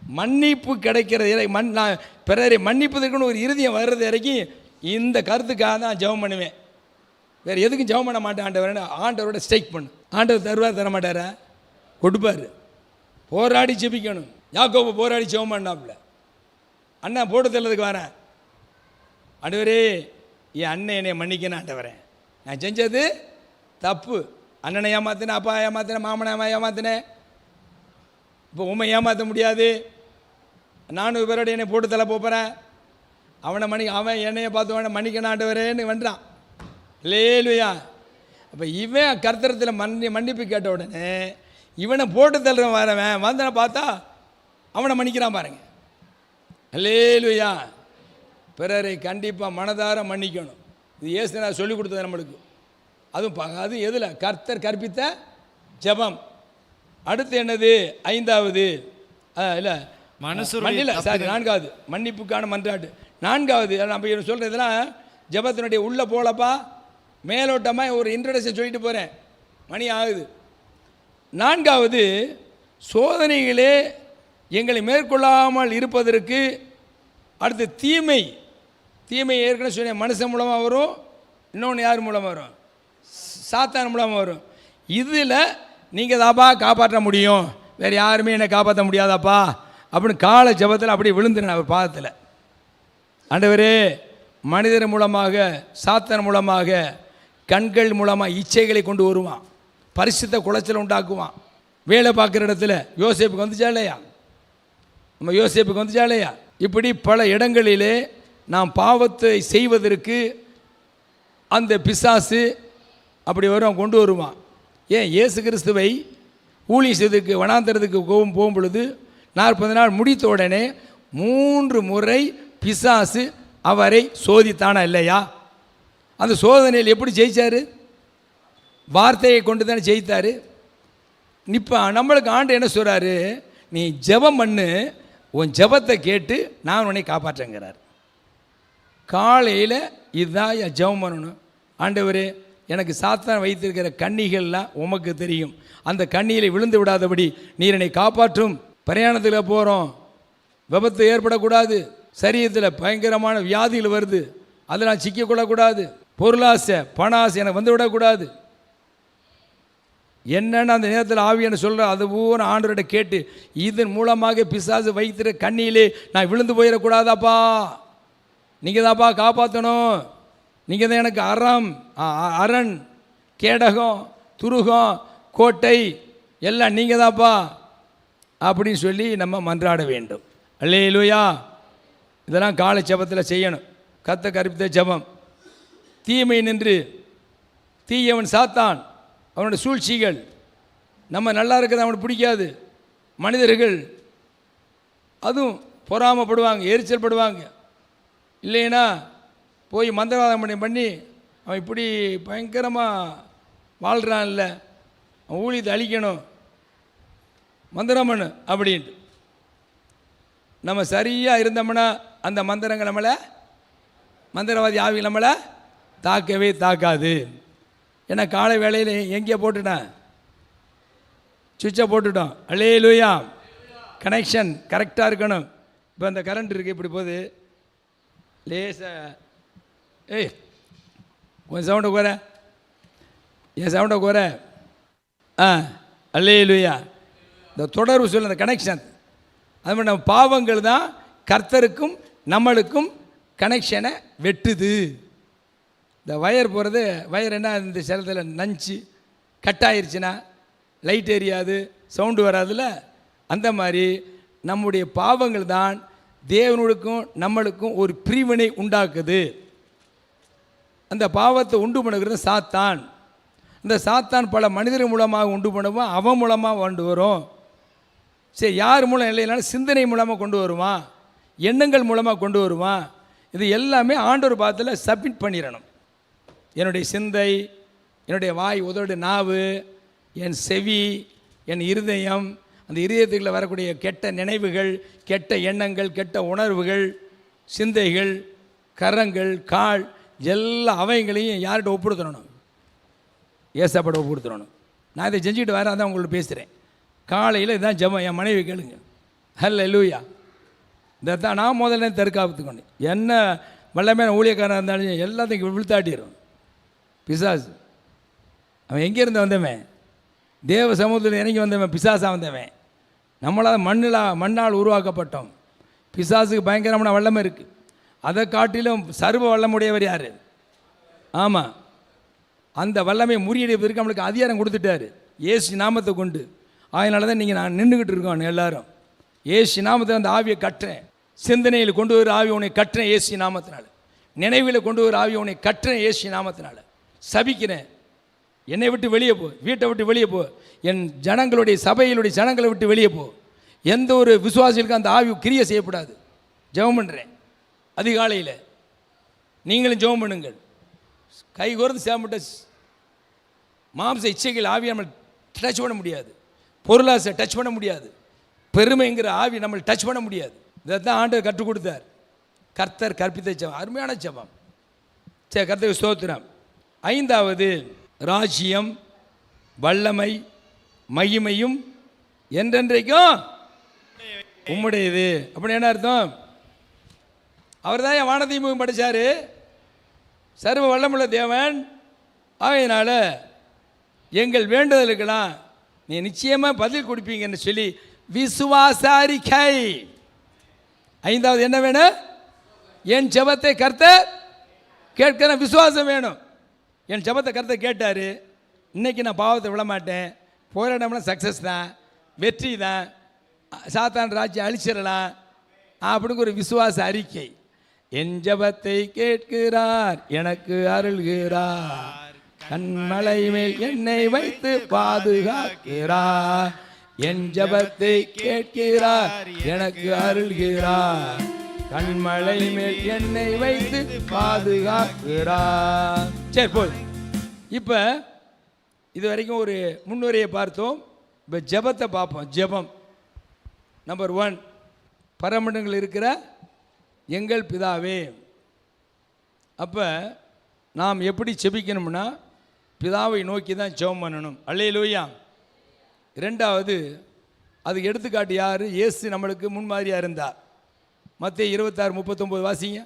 Speaker 1: மன்னிப்பு கிடைக்கிறது நான் பிறரை மன்னிப்பதற்குன்னு ஒரு இறுதியம் வர்றது வரைக்கும் இந்த கருத்துக்காக தான் ஜெபம் பண்ணுவேன். வேறு எதுக்கும் ஜெபம் பண்ண மாட்டேன். ஆண்டவரோட ஸ்ட்ரைக் பண்ணு. ஆண்டவர் தருவார், தர மாட்டாரா? கொடுப்பார். போராடி ஜெபிக்கணும். யாக்கோபு போராடி ஜெபம் பண்ணாப்புல. அண்ணா போட்டு தள்ளதுக்கு வரேன், ஆண்டவரே என் அண்ணன் என்னை மன்னிக்கணும் ஆண்டவரே, நான் செஞ்சது தப்பு. அண்ணனை ஏமாத்தினேன், அப்பா ஏமாத்தினேன், மாமனை ஏமாத்தினேன், இப்போ உண்மை ஏமாற்ற முடியாது. நானும் பேரோட என்னை போட்டு தள்ள போகிறேன். அவன் என்னையை பார்த்து வேணா மன்னிக்கணும் ஆண்டவரேன்னு வந்துட்டான். லேலுயா. அப்போ இவன் கர்த்தரத்தில் மன்னிப்பு கேட்ட உடனே இவனை போட்டு தள்ளுறவன் வரவன் வந்தனை பார்த்தா அவனை மன்னிக்கிறான் பாருங்க. லேலுயா. பிறரை கண்டிப்பாக மனதார மன்னிக்கணும். இது இயேசு நான் சொல்லிக் கொடுத்தது நம்மளுக்கு. அது எதில்? கர்த்தர் கற்பித்த ஜெபம். அடுத்து என்னது? 5வது இல்லை மன்னில சாரி 4வது மன்னிப்புக்கான மன்றாட்டு. 4வது நம்ம சொல்கிறதுலாம் ஜெபத்தினுடைய உள்ளே போகலப்பா, மேலோட்டமாக ஒரு இன்ட்ரடக்ஷன் சொல்லிட்டு போகிறேன், மணி ஆகுது. 4வது சோதனைகளே எங்களை மேற்கொள்ளாமல் இருப்பதற்கு. அடுத்து தீமை ஏற்கனவே சொன்னேன், மனுஷன் மூலமாக வரும், இன்னொன்று யார் மூலமாக வரும்? சாத்தான் மூலமாக வரும். இதில் நீங்கள் தாப்பா காப்பாற்ற முடியும், வேறு யாருமே என்னை காப்பாற்ற முடியாதாப்பா அப்படின்னு கால ஜெபத்தில் அப்படி விழுந்துறேன் அவர் பாதத்தில். ஆண்டவரே மனிதர் மூலமாக, சாத்தான் மூலமாக, கண்கள் மூலமாக இச்சைகளை கொண்டு வருவான், பரிசுத்த குலைச்சல் உண்டாக்குவான். வேலை பார்க்குற இடத்துல யோசேப்புக்கு வந்துச்சா இல்லையா? நம்ம யோசேப்புக்கு வந்துச்சா இல்லையா? இப்படி பல இடங்களிலே நாம் பாவத்தை செய்வதற்கு அந்த பிசாசு அப்படி வரும், கொண்டு வருவான். ஏன் இயேசு கிறிஸ்துவை ஊழியம் செய்வதற்கு வனாந்தரத்துக்கு போகும் பொழுது 40 நாள் முடித்த உடனே 3 முறை பிசாசு அவரை சோதித்தானா இல்லையா? அந்த சோதனையில் எப்படி ஜெயித்தார்? வார்த்தையை கொண்டு தானே ஜெயித்தார். இப்போ நம்மளுக்கு ஆண்டு என்ன சொல்கிறாரு? நீ ஜெபம் பண்ணு, உன் ஜெபத்தை கேட்டு நான் உன்னை காப்பாற்றங்கிறார். காலையில் இதுதான் என் ஜெபம் பண்ணணும். ஆண்டவரே, எனக்கு சாத்தான் வைத்திருக்கிற கண்ணிகள்லாம் உமக்கு தெரியும், அந்த கண்ணியில் விழுந்து விடாதபடி நீர் என்னை காப்பாற்றும். பிரயாணத்தில் போகிறோம், விபத்து ஏற்படக்கூடாது, சரீரத்தில் பயங்கரமான வியாதிகள் வருது, அதெல்லாம் சிக்கக்கூடக்கூடாது, பொருளாசை பண ஆசை எனக்கு வந்து விடக்கூடாது. என்னென்னு அந்த நேரத்தில் ஆவியான சொல்கிற அது பூரா ஆண்டவர்கிட்ட கேட்டு, இதன் மூலமாக பிசாசு வைத்திர கண்ணியிலே நான் விழுந்து போயிடக்கூடாதாப்பா, நீங்கள் தான்ப்பா காப்பாற்றணும், நீங்கள் தான் எனக்கு அரண் கேடகம் துருகம் கோட்டை எல்லாம் நீங்கள் தான்ப்பா அப்படின்னு சொல்லி நம்ம மன்றாட வேண்டும். அல்லேலூயா. இதெல்லாம் காலை ஜெபத்தில் செய்யணும். கர்த்தர் கற்பித்த ஜெபம். தீமை நின்று தீயவன் சாத்தான் அவனுடைய சூழ்ச்சிகள், நம்ம நல்லா இருக்கிறது அவனுக்கு பிடிக்காது. மனிதர்கள் அதுவும் பொறாமப்படுவாங்க, எரிச்சல் படுவாங்க. இல்லைன்னா போய் மந்திரவாதம் பண்ணி அவன் இப்படி பயங்கரமாக வாழ்கிறான், இல்லை அவன் ஊழியத்தை அழிக்கணும், மந்திரம் பண்ணு அப்படின்ட்டு. நம்ம சரியாக இருந்தோம்னா அந்த மந்திரங்கள் நம்மளை, மந்திரவாதி ஆவி நம்மளை தாக்கவே தாக்காது. ஏன்னா காலை வேளையில் எங்கேயோ போட்டுட்டேன், சுவிட்சை போட்டுட்டோம். அல்லேலூயா. கனெக்ஷன் கரெக்டாக இருக்கணும். இப்போ அந்த கரண்ட் இருக்குது, இப்படி போகுது, லேசாக கொஞ்சம் சவுண்டை குற, என் சவுண்டை குற. அல்லேலூயா. இந்த தொடர்பு சொல்ல, அந்த கனெக்ஷன், அது மாதிரி நம்ம பாவங்கள் தான் கர்த்தருக்கும் நம்மளுக்கும் கனெக்ஷனை வெட்டுது. இந்த வயர் போகிறது, வயர் என்ன இந்த சிலத்தில் நஞ்சு கட்டாயிருச்சுன்னா லைட் எரியாது, சவுண்டு வராதுல்ல, அந்த மாதிரி நம்முடைய பாவங்கள் தான் தேவனுக்கும் நம்மளுக்கும் ஒரு பிரிவினை உண்டாக்குது. அந்த பாவத்தை உண்டு பண்ணுகிறது சாத்தான். இந்த சாத்தான் பல மனிதர்கள் மூலமாக உண்டு பண்ணுவான், அவன் மூலமாக கொண்டு வரும். சரி, யார் மூலம் இல்லைனாலும் சிந்தனை மூலமாக கொண்டு வருவான், எண்ணங்கள் மூலமாக கொண்டு வருவான். இது எல்லாமே ஆண்டவர் பாதத்தில் சப்மிட் பண்ணிடணும். என்னுடைய சிந்தை, என்னுடைய வாய், உதடு, நாவு, என் செவி, என் இருதயம், அந்த இருதயத்துக்குள்ள வரக்கூடிய கெட்ட நினைவுகள், கெட்ட எண்ணங்கள், கெட்ட உணர்வுகள், சிந்தைகள், கரங்கள், கால், எல்லா அவைகளையும் யார்கிட்ட ஒப்புடுத்தணும்? ஏசப்பட ஒப்புடுத்தணும். நான் இதை செஞ்சுக்கிட்டு வரேன், அதான் உங்கள்ட்ட பேசுகிறேன். காலையில் இதுதான் ஜெபம். என் மனைவி கேளுங்க. ஹல்லேலூயா. இதைத்தான் நான் முதல்ல தற்காத்துக்கணும். என்ன வல்லமையான ஊழியக்காரன் இருந்தாலும் எல்லாத்தையும் விழுத்தாட்டிடும் பிசாசு. அவன் எங்கேருந்து வந்தவன்? தேவ சமூகத்தில் இறங்கி வந்தவன் பிசாசாக வந்தவன். நம்மளால் மண்ணால் உருவாக்கப்பட்டோம். பிசாசுக்கு பயங்கரமான வல்லமை இருக்குது. அதை காட்டிலும் சர்வ வல்லமுடையவர் யார்? ஆமாம், அந்த வல்லமை முறியடிப்பதற்கு நம்மளுக்கு அதிகாரம் கொடுத்துட்டாரு ஏசு நாமத்தை கொண்டு. அதனால தான் நீங்கள் நான் நின்றுக்கிட்டு இருக்கோம் எல்லாரும். ஏசு நாமத்தை அந்த ஆவியை கட்டுறேன். சிந்தனையில் கொண்டு வர ஆவி உன்னை கட்டுறேன் ஏசு நாமத்தினால. நினைவில் கொண்டு வர ஆவி உன்னை கட்டுறேன் ஏசு நாமத்தினால. சபிக்கிறேன், என்னை விட்டு வெளியே போ, வீட்டை விட்டு வெளியே போ, என் ஜனங்களுடைய சபையிலுடைய ஜனங்களை விட்டு வெளியே போ. எந்த ஒரு விசுவாசிகளுக்கும் அந்த ஆவி கிரியை செய்யக்கூடாது. ஜெபம் பண்ணுறேன். அதிகாலையில் நீங்களும் ஜெபம் பண்ணுங்கள். கை கோர்ந்து சேமிட்ட மாம்ச இச்சைகள் ஆவியை நம்ம டச் பண்ண முடியாது. பொருளாசை டச் பண்ண முடியாது. பெருமைங்கிற ஆவி நம்மளை டச் பண்ண முடியாது. இதைத்தான் ஆண்டவர் கற்றுக் கொடுத்தார். கர்த்தர் கற்பித்த ஜெபம், அருமையான ஜெபம். சரி, கர்த்தர் ஸ்தோத்திரம். 5வது, ராஜ்யம், வல்லமை, மகிமையும் என்றென்றைக்கும் உம்முடையது. அப்படி என்ன அர்த்தம்? அவர் தான் என் வானத்தையும் பூமியும் படைச்சார், சர்வ வல்லமுள்ள தேவன். ஆகையினால எங்கள் வேண்டுதலுக்கெல்லாம் நீ நிச்சயமாக பதில் கொடுப்பீங்கன்னு சொல்லி விசுவாச அறிக்கை. 5வது என்ன வேணும்? என் ஜெபத்தை கர்த்தர் கேட்கிற விசுவாசம் வேணும். என் ஜெபத்தை கர்த்தர் கேட்டார். இன்றைக்கி நான் பாவத்தை விட மாட்டேன், போராடம்லாம் சக்ஸஸ் தான், வெற்றி தான், சாத்தான் ராஜ்யம் அழிச்சிடலாம் அப்படிங்கிற ஒரு விசுவாச அறிக்கை. என் ஜெபத்தை கேட்கிறார், எனக்கு அருள்கிறார், கண்மலை மேல் என்னை வைத்து பாதுகாக்கிறார். என் ஜெபத்தை கேட்கிறார், எனக்கு அருள்கிறார், கண்மலை மேல் என்னை வைத்து பாதுகாக்கிறார். சரி போய் இப்போ இது வரைக்கும் ஒரு முன்னுரையை பார்த்தோம். இப்போ ஜெபத்தை பார்ப்போம். ஜெபம் நம்பர் 1, பரமண்டங்கள் இருக்கிற எங்கள் பிதாவே. அப்போ நாம் எப்படி ஜெபிக்கணும்னா பிதாவை நோக்கி தான் ஜெபம் பண்ணணும். அல்லேலூயா. 2வது அதுக்கு எடுத்துக்காட்டு யார்? இயேசு நம்மளுக்கு முன்மாதிரியாக இருந்தார். மத்தேயு 26:39 வாசிங்க.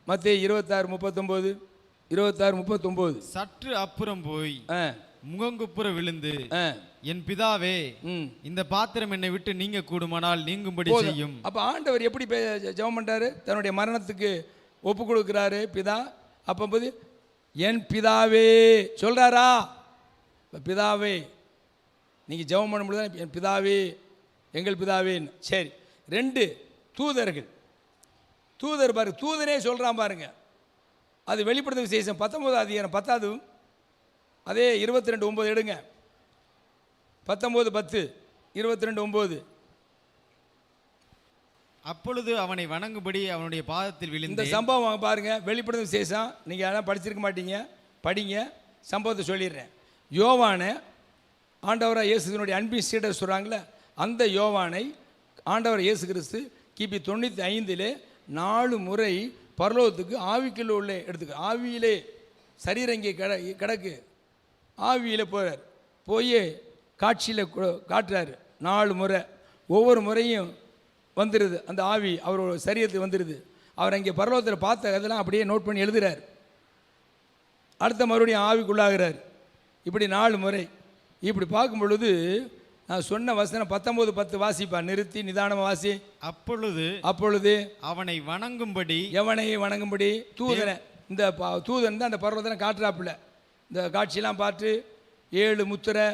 Speaker 1: மத்தேயு 26:39.
Speaker 3: சற்று அப்புறம் போய் முகங்குப்புற விழுந்து, என் பிதாவே, இந்த பாத்திரம் என்னை விட்டு நீங்க கூடுமானால் நீங்கும்படி செய்யும்.
Speaker 1: அப்ப ஆண்டவர் எப்படி ஜெபம் பண்றாரு? தன்னுடைய மரணத்துக்கு ஒப்பு கொடுக்கிறாரு பிதா. அப்போது என் பிதாவே சொல்றாரா? பிதாவே நீங்க ஜெபம் பண்ண முடியாது, என் பிதாவே, எங்கள் பிதாவே. சரி. 2 தூதர்கள். தூதர் பாருங்க, தூதரே சொல்றான் பாருங்க. அது வெளிப்படுத்த விசேஷம் 19 அதிகாரம் 10வது, அதே 22:9 எடுங்க. 19:10, 22:9.
Speaker 3: அப்பொழுது அவனை வணங்கும்படி அவனுடைய பாதத்தில் விழுந்து.
Speaker 1: இந்த சம்பவம் பாருங்க, வெளிப்படுத்த விசேஷம். நீங்க அதெல்லாம் படிச்சிருக்க மாட்டீங்க, படிங்க. சம்பவத்தை சொல்லிடுறேன். யோவானை ஆண்டவராக இயேசுனுடைய அன்பின் சீடர் சொல்கிறாங்களே, அந்த யோவானை ஆண்டவர் இயேசு கிறிஸ்து கிபி 95 4 முறை பரலோகத்துக்கு ஆவிக்குள்ள உள்ள எடுத்துக்க. ஆவியிலே சரீரம் இங்கே கிடக்கு, ஆவியில் போகிறார். போய் காட்சியில் காட்டுறாரு 4 முறை. ஒவ்வொரு முறையும் வந்துடுது அந்த ஆவி, அவரோட சரீரத்துக்கு வந்துடுது. அவர் அங்கே பரலோகத்தில் பார்த்த அதெல்லாம் அப்படியே நோட் பண்ணி எழுதுகிறார். அடுத்த மறுபடியும் ஆவிக்குள்ளாகிறார். இப்படி 4 முறை. இப்படி பார்க்கும் பொழுது நான் சொன்ன வசனம் 19:10 வாசிப்பா, நிறுத்தி நிதானமாக வாசி. அப்பொழுது அவனை வணங்கும்படி தூதனை, இந்த தூதன் தான் அந்த பர்வதனை காட்டுறாப்புல. இந்த காட்சியெல்லாம் பார்த்து 7 முத்திரை,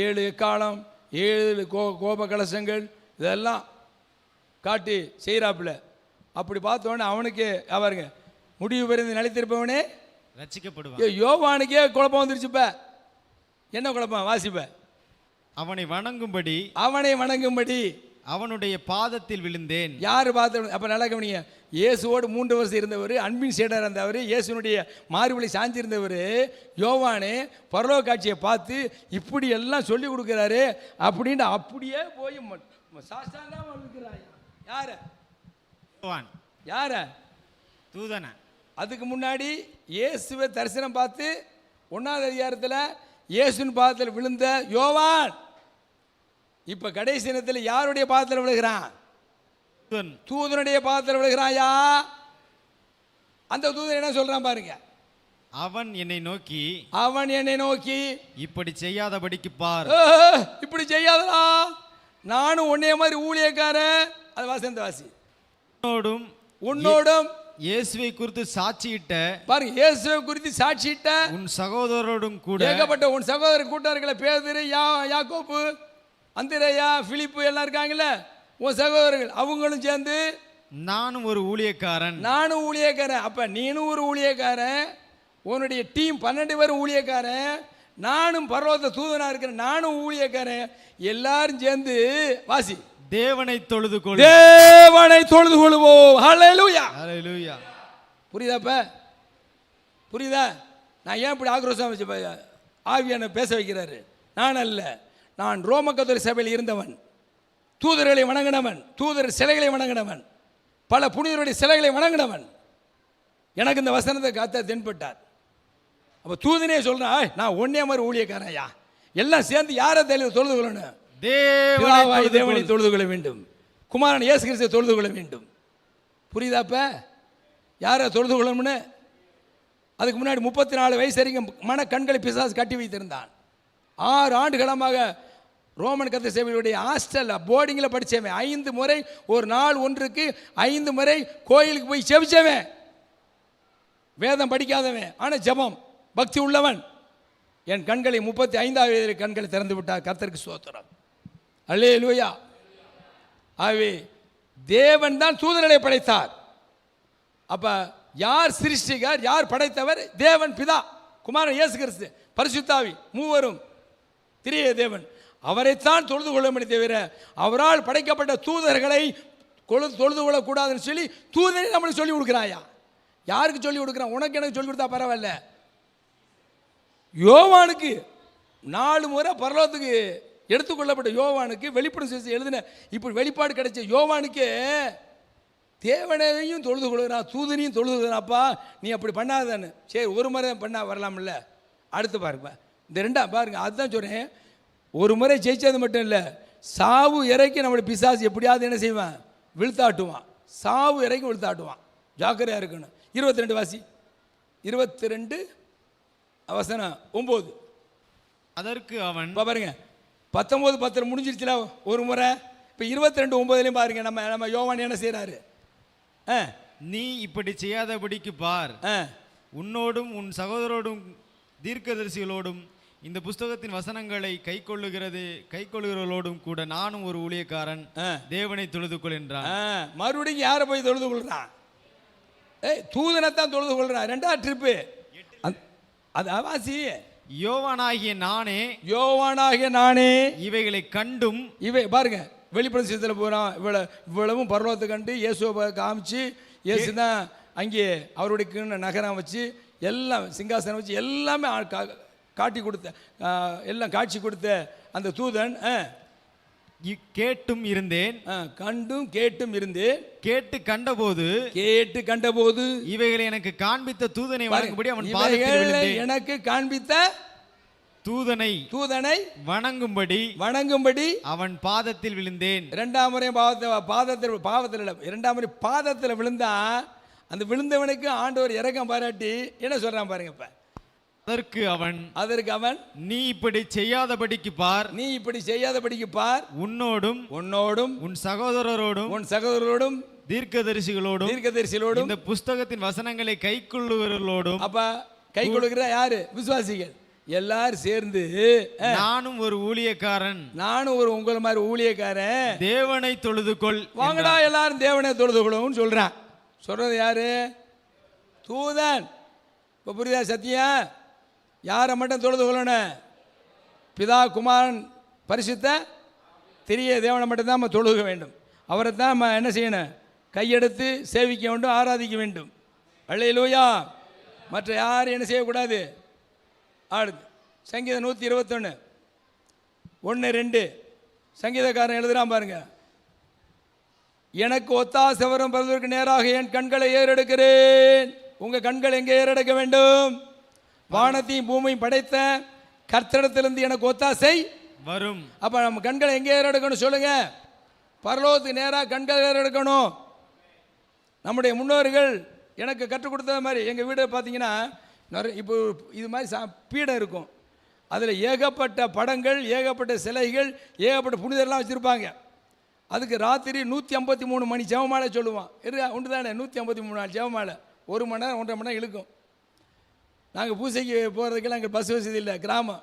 Speaker 1: 7 எக்காலம், 7 கோப கலசங்கள் இதெல்லாம் காட்டி செய்கிறாப்புல. அப்படி பார்த்தோன்னே அவனுக்கு அவருங்க முடிவு பெறுந்து நிலைத்திருப்பவனே
Speaker 3: ரட்சிக்கப்படுவான்.
Speaker 1: யோவானுக்கே குழப்பம் வந்துருச்சுப்ப. என்ன குழப்பம்? வாசிப்ப.
Speaker 3: அவனை வணங்கும்படி அவனுடைய பாதத்தில் விழுந்தேன்.
Speaker 1: யாரு பாதத்தில்? அப்ப நல்லா கவனிங்க. இயேசுவோடு 3 வருஷம் இருந்தவர், அன்பின் சீடர் இருந்தவர், இயேசுனுடைய மார்பலை சாஞ்சிருந்தவர் யோவானே பரலோக காட்சியை பார்த்து இப்படி எல்லாம் சொல்லி கொடுக்கிறாரு அப்படின்னு அப்படியே போய் சாஸ்தாங்கமா விழுகிறாயா? யார?
Speaker 3: தூதன.
Speaker 1: அதுக்கு முன்னாடி இயேசுவை தரிசனம் பார்த்து 1வது அதிகாரத்தில் இயேசுவின் பாதத்தில் விழுந்த யோவான் இப்ப கடைசி நேரத்தில் யாருடைய பாதத்தில் விழுகிறான்? தூதனுடைய பாதத்தில் விழுகிறாயா? அந்த தூதன் என்ன சொல்றான் பாருங்க.
Speaker 3: அவன் என்னை நோக்கி
Speaker 1: இப்படி
Speaker 3: செய்யாதபடிக்கு பார்.
Speaker 1: இப்படி செய்யாதடா, நானும் உன்னைய மாதிரி ஊழியக்காரன். அது வாசி, அந்த வாசி. உன்னோடும்
Speaker 3: இயேசுவை குறித்து சாட்சியிட்ட
Speaker 1: பாருங்க, இயேசுவை குறித்து சாட்சியிட்ட
Speaker 3: உன் சகோதரரோடும் கூட
Speaker 1: ஏகப்பட்ட உன் சகோதர கூட்டாளர்களை பேதுரு, யாக்கோப்பு, அந்திரேயா, பிலிப்பு எல்லாம் இருக்காங்கல்ல, உன் சகோதரர்கள் அவங்களும் சேர்ந்து
Speaker 3: நானும் ஒரு ஊழியக்காரன்.
Speaker 1: அப்ப நீனும் ஒரு ஊழியக்காரன், உன்னுடைய டீம் 12 பேரும் ஊழியக்காரன், நானும் பரலோக தூதனா இருக்கிறேன், நானும் ஊழியக்காரன், எல்லாரும் சேர்ந்து வாசி
Speaker 3: தேவனை தொழுது
Speaker 1: கொள்வோம். ஹல்லேலூயா. புரியுதாப்ப? புரியுதா? நான் ஏன் இப்படி ஆக்ரோஷம் ஆவியான பேச வைக்கிறாரு? நான் அல்ல, நான் ரோம கத்தோலிக்க சபையில் இருந்தவன், தூதர்களை வணங்கினவன், தூதர் சிலைகளை வணங்கினவன், பல புனிதருடைய சிலைகளை வணங்கினவன். எனக்கு இந்த வசனத்தை காத்த தென்பட்டார். அப்போ தூதனே சொல்றேன், நான் ஒன்னே மாதிரி ஊழியக்காரையா, எல்லாம் சேர்ந்து யாரை தொழுது கொள்ளணும்? தேவனை தொழுது கொள்ள வேண்டும், குமாரன் இயேசு கிறிஸ்துவை தொழுது கொள்ள வேண்டும். புரியுதாப்ப? யாரை தொழுது கொள்ளணும்னு? அதுக்கு முன்னாடி 34 வயசு வரைக்கும் மன கண்களை பிசாசு கட்டி வைத்திருந்தான். 6 ஆண்டுகளமாக ரோமன் கத்தோலிக்க சபையுடைய ஹாஸ்டல் போர்டிங்கில் படித்தவன், 5 முறை ஒரு நாள் ஒன்றுக்கு 5 முறை கோயிலுக்கு போய் செபிச்சவன், வேதம் படிக்காதவன், ஆனால் ஜெபம் பக்தி உள்ளவன். என் கண்களை 35வது வயதில் கண்களை திறந்து விட்டார். கர்த்தருக்கு ஸ்தோத்திரம். அல்லேலூயா. ஆகவே தேவன் தான் தூதர்களை படைத்தார். அப்போ யார் சிருஷ்டிகர், யார் படைத்தவர்? தேவன் பிதா, குமாரன் இயேசு கிறிஸ்து, பரிசுத்தாவி, மூவரும் திரிய தேவன். அவரைத்தான் தொழுது கொள்ள முடியும் தவிர அவரால் படைக்கப்பட்ட தூதர்களை தொழுது கொள்ளக்கூடாதுன்னு சொல்லி தூதரை நம்மளுக்கு சொல்லி கொடுக்குறாயா? யாருக்கு சொல்லி கொடுக்குறான்? உனக்கு எனக்கு சொல்லி கொடுத்தா பரவாயில்ல. யோவானுக்கு 4 முறை பரலோகத்துக்கு எடுத்துக்கொள்ளப்பட்ட யோவானுக்கு வெளிப்படும் செய்தி எழுதின இப்படி வெளிப்பாடு கிடைச்ச யோவானுக்கு தேவனையும் தொழுது கொள்கிறான், தூதனையும் தொழுது கொள்கிறாப்பா, நீ அப்படி பண்ணாதான்னு. சரி, ஒரு முறை பண்ணா வரலாம்ல, அடுத்து பாருங்க. இந்த ரெண்டா பாருங்க, அதுதான் சொல்கிறேன். ஒரு முறை ஜெயிச்சது மட்டும் இல்லை, சாவு இறைக்கு நம்மளுடைய பிசாசு எப்படியாவது என்ன செய்வான்? விழுத்தாட்டுவான். சாவு இறைக்கும் விழுத்தாட்டுவான். ஜாக்கிரதையாக இருக்கணும். 22 வாசி, 22 வசனம் 9.
Speaker 3: அதற்கு அவன்,
Speaker 1: பாருங்க, 19:10 முடிஞ்சிருச்சுல ஒரு முறை. இப்போ 22:9 பாருங்க, நம்ம யோவான் என்ன செய்கிறாரு?
Speaker 3: நீ இப்படி செய்யாதபடிக்கு பார், உன்னோடும் உன் சகோதரோடும் தீர்க்கதரிசிகளோடும் இந்த புஸ்தகத்தின் வசனங்களை கைக்கொள்ளுகிறவர்களோடும் கூட நானும் ஒரு ஊழியக்காரன், தேவனை தொழுது கொள் என்றான்.
Speaker 1: மறுபடியும் யாரை போய் தொழுது கொள்றான்? தூதனைத்தான் தொழுது கொள்றான். 2வது ட்ரிப்பு அது வாசி.
Speaker 3: யோவானாகிய
Speaker 1: நானே
Speaker 3: இவைகளை கண்டும்,
Speaker 1: இவை பாருங்க, வெளிப்படும் சித்தத்தில் போகிறான். இவ்வளவும் பரலோகத்தை கண்டு இயேசுவை காமிச்சு, இயேசு தான் அங்கே அவருடைய நகரம் வச்சு எல்லாம் சிங்காசனம் வச்சு எல்லாமே காட்டி கொடுத்த, எல்லாம் காட்சி கொடுத்த அந்த தூதன்
Speaker 3: கேட்டும் இருந்தேன்,
Speaker 1: கண்டும் கேட்டும் இருந்தேன்.
Speaker 3: கேட்டு கண்டபோது இவைகளை எனக்கு காண்பித்த தூதனை வணங்கும்படி அவன் பாதத்தில் விழுந்தேன்.
Speaker 1: எனக்கு காண்பித்த தூதனை வணங்கும்படி
Speaker 3: அவன் பாதத்தில் விழுந்தேன்.
Speaker 1: 2ஆம் முறை பாதத்தில் விழுந்தா, அந்த விழுந்தவனுக்கு ஆண்டவர் இரக்கம் பாராட்டி என்ன சொல்றான் பாருங்க. இப்ப அதற்கு அவன்
Speaker 3: நீ இப்படி செய்யாதபடிக்கு பார், உன்னோடும் உன் சகோதரரோடும் தீர்க்கதரிசிகளோடும் இந்த புஸ்தகத்தின் வசனங்களை கைக்கொள்ளுகிறவர்களோடும்.
Speaker 1: அப்ப கைக்கொள்ளுகிற யாரு? விசுவாசிகள் எல்லாரும் சேர்ந்து,
Speaker 3: நானும் ஒரு ஊழியக்காரன்,
Speaker 1: உங்களை மாதிரி ஊழியக்காரன்,
Speaker 3: தேவனை தொழுது கொள்.
Speaker 1: வாங்கடா எல்லாரும் தேவனை தொழுது கொள்ளும் சொல்றான். சொல்றது யாரு? தூதன். இப்போ புரியுதா சத்தியம்? யாரை மட்டும் தொழுது கொள்ளணும்? பிதா, குமாரன், பரிசுத்த திரிய தேவனை மட்டும்தான் நம்ம தொழுக வேண்டும். அவரை தான் நம்ம என்ன செய்யணும்? கையெடுத்து சேவிக்க வேண்டும், ஆராதிக்க வேண்டும். அல்லேலூயா. மற்ற யாரும் என்ன செய்யக்கூடாது. அடுத்து சங்கீதம் 121 1-2 சங்கீதக்காரன் எழுதுறான் பாருங்க. எனக்கு ஒத்தாசை வரும் பரலோகத்திற்கு நேராக என் கண்களை ஏறெடுக்கிறேன். உங்க கண்கள் எங்கே ஏறெடுக்க வேண்டும்? வானத்தையும் பூமியும் படைத்த கர்த்தரிடத்திலிருந்து எனக்கு ஒத்தாசை
Speaker 3: வரும்.
Speaker 1: அப்ப நம்ம கண்களை எங்கே ஏறெடுக்கணும் சொல்லுங்க? பரலோகத்துக்கு நேராக கண்கள் ஏறெடுக்கணும். நம்முடைய முன்னோர்கள் எனக்கு கற்றுக் கொடுத்த மாதிரி, எங்கள் வீடு பார்த்தீங்கன்னா இப்போ இது மாதிரி பீடம் இருக்கும். அதில் ஏகப்பட்ட படங்கள், ஏகப்பட்ட சிலைகள், ஏகப்பட்ட புனிதர்லாம் வச்சுருப்பாங்க. அதுக்கு ராத்திரி 153 மணி ஜெபமாலை சொல்லுவான். உண்டு தானே? 153 நாள் ஜெபமாலை 1 மணி நேரம் 1.5 மணி நேரம் இழுக்கும். நாங்கள் பூசைக்கு போகிறதுக்கெல்லாம் எங்கள் பஸ் வசதி இல்லை, கிராமம்.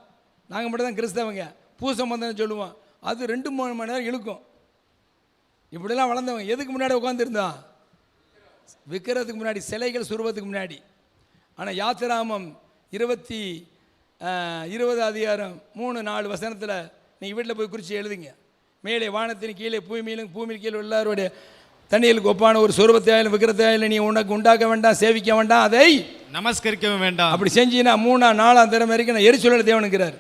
Speaker 1: நாங்கள் மட்டும் தான் கிறிஸ்தவங்க. பூசை மந்தம் சொல்லுவோம், அது 2-3 மணி நேரம் இழுக்கும். இப்படிலாம் வளர்ந்தவங்க. எதுக்கு முன்னாடி உட்காந்துருந்தான்? விற்கிறதுக்கு முன்னாடி, சிலைகள் சுருவத்துக்கு முன்னாடி. ஆனால் யாத்திராமம் 20 அதிகாரம் 3-4 வசனத்தில் நீங்கள் வீட்டில் போய் குறித்து எழுதுங்க. மேலே வானத்தின் கீழே பூமியிலும் கீழே எல்லாருடைய தண்ணீருக்கு ஒப்பான ஒரு சொருபத்தையாலும் விக்கிரத்தையாலும் நீ உனக்கு உண்டாக்க வேண்டாம், சேவிக்க வேண்டாம், அதை
Speaker 3: நமஸ்கரிக்கவும் வேண்டாம்.
Speaker 1: அப்படி செஞ்சினா 3-4 தரம் வரைக்கும் நான் எரிச்சொல்ல தேவனுங்கிறார்.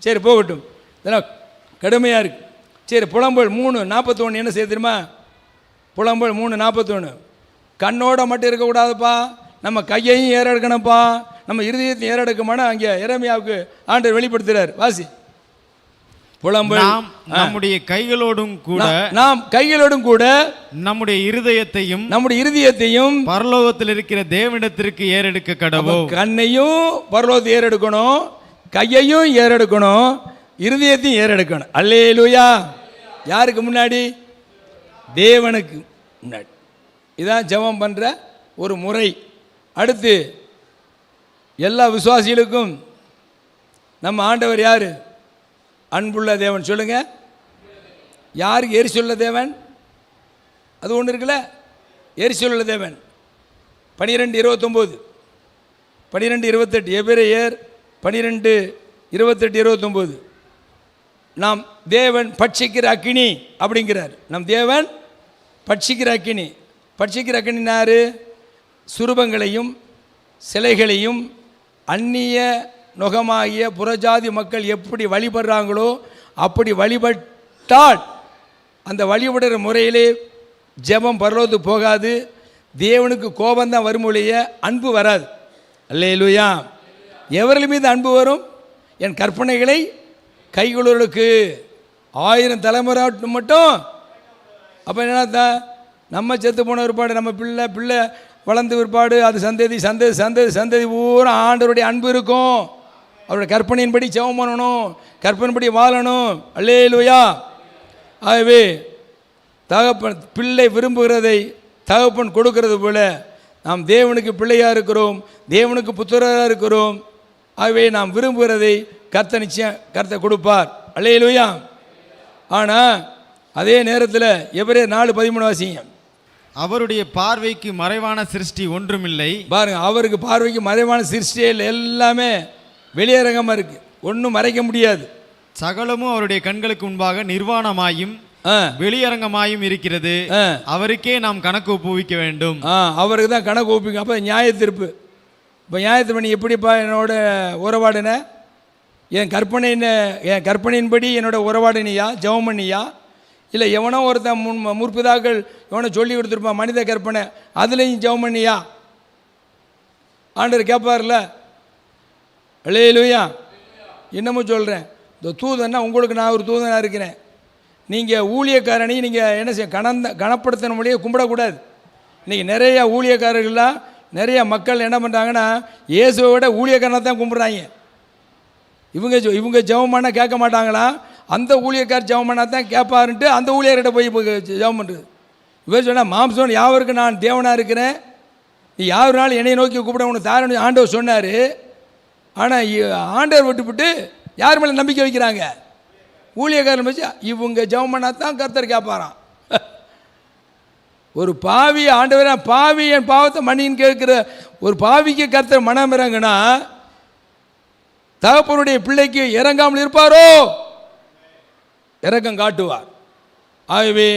Speaker 1: சரி, போகட்டும், இதெல்லாம் கடுமையாக இருக்குது. சரி, புலம்பல் 3:41 என்ன செய்ய தெரியுமா? புலம்பல் 3:41 கண்ணோட மட்டும் இருக்கக்கூடாதுப்பா, நம்ம கையையும் ஏறெடுக்கணும்ப்பா, நம்ம இருதயத்தையும் ஏறெடுக்கமான அங்கே எரேமியாவுக்கு ஆண்டவர் வெளிப்படுத்துகிறார். வாசி. புலம்பல்
Speaker 3: நம்முடைய கைகளோடும் கூட,
Speaker 1: நாம் கைகளோடும் கூட
Speaker 3: நம்முடைய இருதயத்தையும் பரலோகத்தில் இருக்கிற தேவனிடத்திற்கு ஏறெடுக்க கடவோம்.
Speaker 1: கண்ணையும் பரலோகத்தை ஏறெடுக்கணும், கையையும் ஏறெடுக்கணும், இருதயத்தையும் ஏறெடுக்கணும். அல்லேலூயா. யாருக்கு முன்னாடி? தேவனுக்கு முன்னாடி. இதான் ஜெபம் பண்ணுற ஒரு முறை. அடுத்து எல்லா விசுவாசிகளுக்கும் நம்ம ஆண்டவர் யாரு? அன்புள்ள தேவன். சொல்லுங்க, யாருக்கு? எரிச்சொல்ல தேவன். அது ஒன்று இருக்குல்ல, எரிச்சொல்ல தேவன். 12:29, 12:28, எபிரேயர் 12:28-29. நாம் தேவன் பட்சிக்கிற அக்கினி அப்படிங்கிறார். நம் தேவன் பட்சிக்கிற அக்கினி. பட்சிக்கிற அக்கினினாரு சுரூபங்களையும் சிலைகளையும் அந்நிய நுகமாகிய புறஜாதி மக்கள் எப்படி வழிபடுறாங்களோ அப்படி வழிபட்டால் அந்த வழிபடுற முறையிலே ஜெபம் பரலோகத்துக்கு போகாது. தேவனுக்கு கோபந்தான் வருமொழிய அன்பு வராது. அல்லேலூயா. எவர்கள் மீது அன்பு வரும்? என் கற்பனைகளை கைகொள்ளுவர்களுக்கு 1000 தலைமுறை மட்டும். அப்போ என்னன்னா நம்ம செத்து போன பிற்பாடு நம்ம பிள்ளை வளர்ந்து பிற்பாடு அது சந்ததி சந்ததி சந்ததி சந்ததி பூரா ஆண்டவருடைய அன்பு இருக்கும். அவருடைய கற்பனையின்படி ஜெபம் பண்ணணும், கற்பனைப்படி வாழணும். அல்லேலூயா. ஆகவே தகப்பன் பிள்ளை விரும்புகிறதை தகப்பன் கொடுக்கிறது போல நாம் தேவனுக்கு பிள்ளையாக இருக்கிறோம், தேவனுக்கு புத்திரராக இருக்கிறோம். ஆகவே நாம் விரும்புகிறதை கர்த்தர் நிச்சயம் கர்த்தர் கொடுப்பார். அல்லேலூயா. ஆனால் அதே நேரத்தில் எபிரேயர் 4:13 வாசிங்க.
Speaker 3: அவருடைய பார்வைக்கு மறைவான சிருஷ்டி ஒன்றுமில்லை.
Speaker 1: பாருங்க, அவருக்கு பார்வைக்கு மறைவான சிருஷ்டியே இல்லை, எல்லாமே வெளியரங்கமாக இருக்கு, ஒன்றும் மறைக்க முடியாது.
Speaker 3: சகலமும் அவருடைய கண்களுக்கு முன்பாக நிர்வாணமாயும் வெளியரங்கமாயும் இருக்கிறது. அவருக்கே நாம் கணக்கு ஒப்புவிக்க வேண்டும்.
Speaker 1: அவருக்கு தான் கணக்கு ஒப்புவிக்க. அப்போ நியாய தீர்ப்பு. இப்போ நியாய தீர்ப்பு நீ எப்படிப்பா என்னோட உறவாடுன? என் கற்பனையின்படி என்னோட உறவாடினியா, ஜெபம் பண்ணியா? இல்லை எவனோ ஒருத்தன் முற்பிதாக்கள் எவனோ சொல்லி கொடுத்துருப்பான் மனித கற்பனை, அதுலேயும் ஜெபம் பண்ணியா? ஆண்டவர் கேட்பார்ல. அல்லேலூயா. இன்னமும் சொல்கிறேன், இந்த தூதன்னா உங்களுக்கு நான் ஒரு தூதனாக இருக்கிறேன். நீங்கள் ஊழியக்காரனை நீங்கள் என்ன செய்ய கனப்படுத்தின மொழியை கும்பிடக்கூடாது. இன்றைக்கி நிறையா ஊழியக்காரர்கள்லாம் நிறைய மக்கள் என்ன பண்ணுறாங்கன்னா இயேசுவை விட ஊழியக்காரனை தான் கும்பிட்றாங்க. இவங்க ஜெபம் பண்ணால் கேட்க மாட்டாங்களா? அந்த ஊழியக்கார் ஜெபம் பண்ணால் தான் கேட்பாருன்ட்டு அந்த ஊழியர்கிட்ட போய் ஜெபம் பண்ணுறது. இவர் சொன்னால் மாம்சம் யாவருக்கு நான் தேவனாக இருக்கிறேன், நீ யாருனாலும் என்னை நோக்கி கூப்பிட உனக்கு தாரணும் ஆண்டவர் சொன்னார். ஆனால் ஆண்டவர் விட்டுவிட்டு யார் மேலே நம்பிக்கை வைக்கிறாங்க? ஊழியக்காரன் வச்சு இவங்க ஜெபம் பண்ணால் தான் கர்த்தர் கேட்பாராம். ஒரு பாவி ஆண்டவர் பாவி என் பாவத்தை மன்னின்னு கேட்குற ஒரு பாவிக்கு கர்த்தர் மனம் இறங்குனா தகப்பனுடைய பிள்ளைக்கு இறங்காமல் இருப்பாரோ? இறக்கம் காட்டுவார். ஆகவே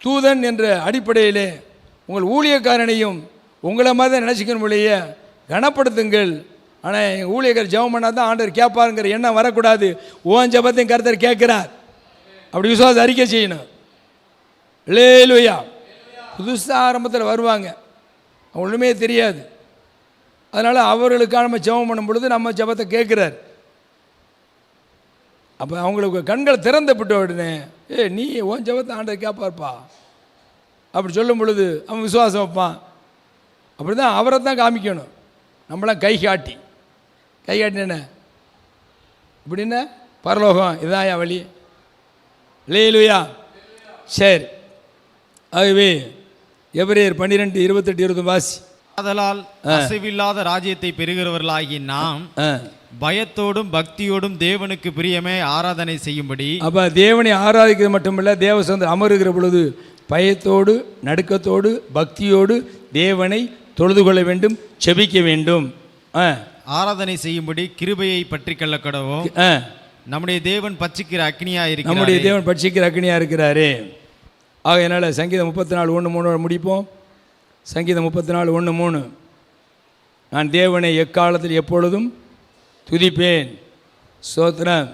Speaker 1: தூதன் என்ற அடிப்படையிலே உங்கள் ஊழியக்காரனையும் உங்களை மாதிரி நினச்சிக்கணும் இல்லைய கனப்படுத்துங்கள். ஆனால் எங்கள் ஊழியக்காரர் ஜெபம் பண்ணால் தான் ஆண்டவர் கேட்பாருங்கிற எண்ணம் வரக்கூடாது. ஓன் ஜெபத்தையும் கர்த்தர் கேட்குறார். அப்படி விசுவாசம் அறிக்கை செய்யணும். அல்லேலூயா. புதுசாக ஆரம்பத்தில் வருவாங்க, ஒன்றுமே தெரியாது. அதனால் அவர்களுக்காக நம்ம ஜெபம் பண்ணும் பொழுது நம்ம ஜெபத்தை கேட்குறார். அப்போ அவங்களுக்கு கண்கள் திறந்தப்பட்ட உடனே நீ உன் ஜெபத்தை ஆண்டவர் கேட்பார்ப்பா அப்படி சொல்லும் பொழுது அவன் விசுவாசம் வைப்பான். அப்படி தான் அவரை தான் காமிக்கணும். நம்மளாம் கை காட்டி என்ன இப்படின்னா பரலோகம் இதான் என் வழி. அல்லேலூயா. சரி. ஆகவே எபிரேயர் 12:28-29 வாசி.
Speaker 3: ஆதலால் அசைவில்லாத ராஜ்யத்தை பெறுகிறவர்களாகி நாம் பயத்தோடும் பக்தியோடும் தேவனுக்கு பிரியமே ஆராதனை செய்யும்படி.
Speaker 1: அப்போ தேவனை ஆராதிக்கிறது மட்டுமல்ல, தேவ சொந்த அமருகிற பொழுது பயத்தோடு நடுக்கத்தோடு பக்தியோடு தேவனை தொழுது கொள்ள வேண்டும், செபிக்க வேண்டும்.
Speaker 3: ஆராதனை செய்யும்படி கிருபையை பற்றி கொள்ள கடவோம். நம்முடைய தேவன் பட்சிக்கிற அக்னியா இருக்கிறார்.
Speaker 1: நம்முடைய தேவன் பட்சிக்கிற அக்னியா இருக்கிறாரு. ஆகையினால சங்கீதம் 34:1-3 முடிப்போம். சங்கீதம் 34:1-3. நான் தேவனை எக்காலத்தில் எப்பொழுதும் துதிப்பேன். ஸ்தோத்திரம்.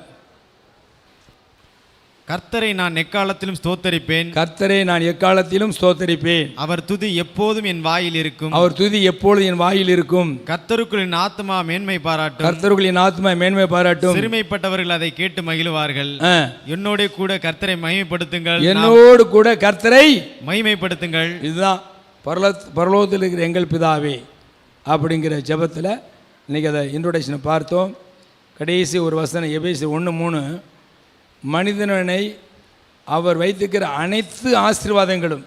Speaker 3: கர்த்தரை நான் எக்காலத்திலும் ஸ்தோத்தரிப்பேன்.
Speaker 1: கர்த்தரை நான் எக்காலத்திலும் ஸ்தோத்தரிப்பேன்.
Speaker 3: அவர் துதி எப்போதும் என் வாயில் இருக்கும்.
Speaker 1: அவர் துதி எப்பொழுதும் என் வாயில் இருக்கும்.
Speaker 3: கர்த்தருக்குள் என் ஆத்மா மேன்மை பாராட்டும்.
Speaker 1: கர்த்தருக்குள் என் ஆத்மா மேன்மை பாராட்டும்.
Speaker 3: சிறுமைப்பட்டவர்கள் அதை கேட்டு மகிழ்வார்கள். என்னோட கூட கர்த்தரை மகிமைப்படுத்துங்கள்.
Speaker 1: என்னோடு கூட கர்த்தரை
Speaker 3: மகிமைப்படுத்துங்கள்.
Speaker 1: இதுதான் பரலோகத்தில் இருக்கிற எங்கள் பிதாவே அப்படிங்கிற ஜெபத்தில் இன்றைக்கி அதை இன்ட்ரோடக்ஷனை பார்த்தோம். கடைசி ஒரு வசனம் எபேசியர் 1:3. மனிதனை அவர் வைத்திருக்கிற அனைத்து ஆசீர்வாதங்களும்,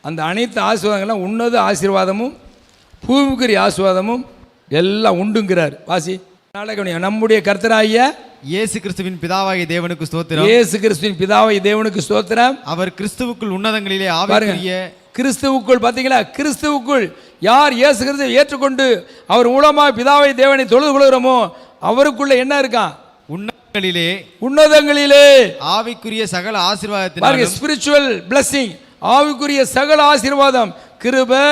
Speaker 1: அந்த அனைத்து ஆசீர்வாதங்களும் உன்னத ஆசீர்வாதமும் பூமிக்குரிய ஆசீர்வாதமும் எல்லாம் உண்டுங்கிறார். வாசி. நம்முடைய கர்த்தராகிய
Speaker 3: இயேசு கிறிஸ்துவின் பிதாவாகிய தேவனுக்கு ஸ்தோத்திரம்.
Speaker 1: இயேசு கிறிஸ்துவின் பிதாவாகிய தேவனுக்கு ஸ்தோத்திரம்.
Speaker 3: அவர் கிறிஸ்துவுக்குள் உன்னதங்களிலே ஆவிக்குரிய
Speaker 1: கிறிஸ்துவுக்குள், பார்த்தீங்களா, கிறிஸ்துவுக்குள் யார் இயேசு கிறிஸ்துவை ஏற்றுக்கொண்டு அவர் மூலமாக பிதாவை தேவனை தொழுது கொள்கிறோமோ அவருக்குள்ள என்ன இருக்கான்? உன்னதங்களிலே
Speaker 3: ஆவிக்குரிய சகல ஆசீர்வாதத்தினாலும்,
Speaker 1: ஸ்பிரிச்சுவல் பிளஸிங், ஆவிக்குரிய சகல ஆசீர்வாதம், கிருபை,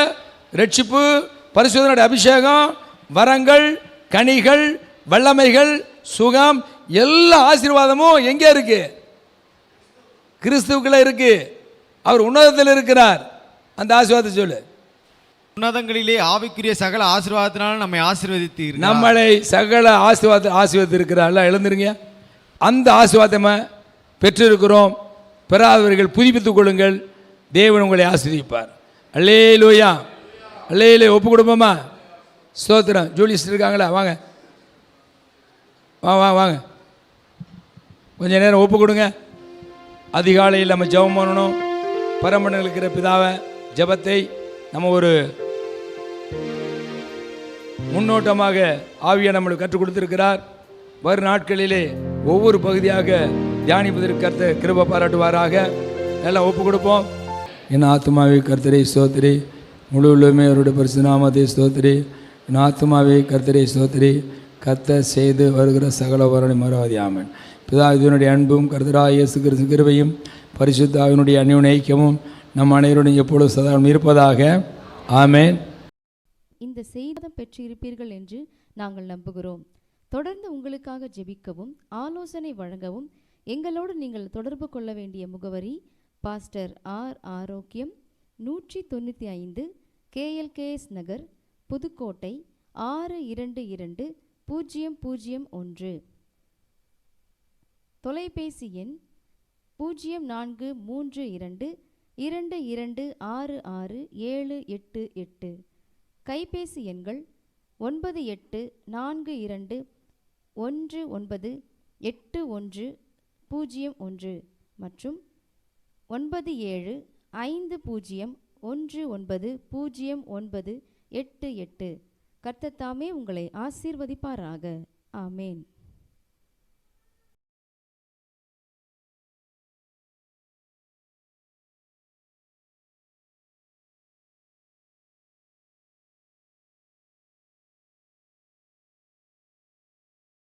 Speaker 1: ரட்சிப்பு, பரிசுத்தனுடைய அபிஷேகம், வரங்கள், கனிகள், வல்லமைகள், சுகம், எல்லா ஆசீர்வாதமும் எங்கே இருக்கு? கிறிஸ்துவுக்குள்ள இருக்கு. அவர் உன்னதத்தில் இருக்கிறார். அந்த ஆசீர்வாதத்தை சொல்லு.
Speaker 3: உன்னதங்களிலே ஆவிக்குரிய சகல ஆசீர்வாதத்தினாலும் நம்மை ஆசீர்வதித்து,
Speaker 1: நம்மளை சகல ஆசீர்வாதம் இருக்கிறார். எழுந்துருங்க. அந்த ஆசீர்வாதம் பெற்றிருக்கிறோம். பெறாதவர்கள் புதுப்பித்துக் கொள்ளுங்கள். தேவன் உங்களை ஆசீர்வதிப்பார். அல்லேலூயா, அல்லேலூயா. ஒப்பு கொடுப்போமா? ஸ்தோத்திரம். ஜூலிஸ்ட் இருக்காங்களா? வாங்க வாங்க வாங்க. கொஞ்ச நேரம் ஒப்பு கொடுங்க. அதிகாலையில் நம்ம ஜெபம் பண்ணணும். பரமண்டல இருக்கிற பிதாவை ஜெபத்தை நம்ம ஒரு முன்னோட்டமாக ஆவியை நம்மளுக்கு கற்றுக் கொடுத்திருக்கிறார். வரும் நாட்களிலே ஒவ்வொரு பகுதியாக தியானிப்பதற்கு கர்த்தர் கிருபை பாராட்டுவாராக. எல்லாம் ஒப்பு கொடுப்போம். என் ஆத்மாவே கர்த்தரை ஸ்தோத்திரி, முழு உள்ளமே அவருடைய பரிசுநாமத்தை ஸ்தோத்திரி. என் ஆத்மாவே கர்த்தரை ஸ்தோத்திரி, கர்த்தர் செய்து வருகிற சகல வரனை மறவாதி. ஆமென். பிதா இதனுடைய அன்பும் கர்த்தராகிய இயேசு கிறிஸ்து கிருபையும் பரிசுத்த ஆவியினுடைய அந்யோன்ய ஐக்கியமும் நம் அனைவருடன் எப்பொழுது சதா இருப்பதாக. ஆமென்.
Speaker 4: இந்த செய்தி பெற்றிருப்பீர்கள் என்று நாங்கள் நம்புகிறோம். தொடர்ந்து உங்களுக்காக ஜெபிக்கவும் ஆலோசனை வழங்கவும் எங்களோடு நீங்கள் தொடர்பு கொள்ள வேண்டிய முகவரி: பாஸ்டர் ஆர். ஆரோக்கியம், 195 KLKS நகர், புதுக்கோட்டை 622001. தொலைபேசி எண் 043222666788. கைபேசி எண்கள் 9842198101 மற்றும் 9750190988. கர்த்தர் தாமே உங்களை ஆசீர்வதிப்பாராக. ஆமேன்.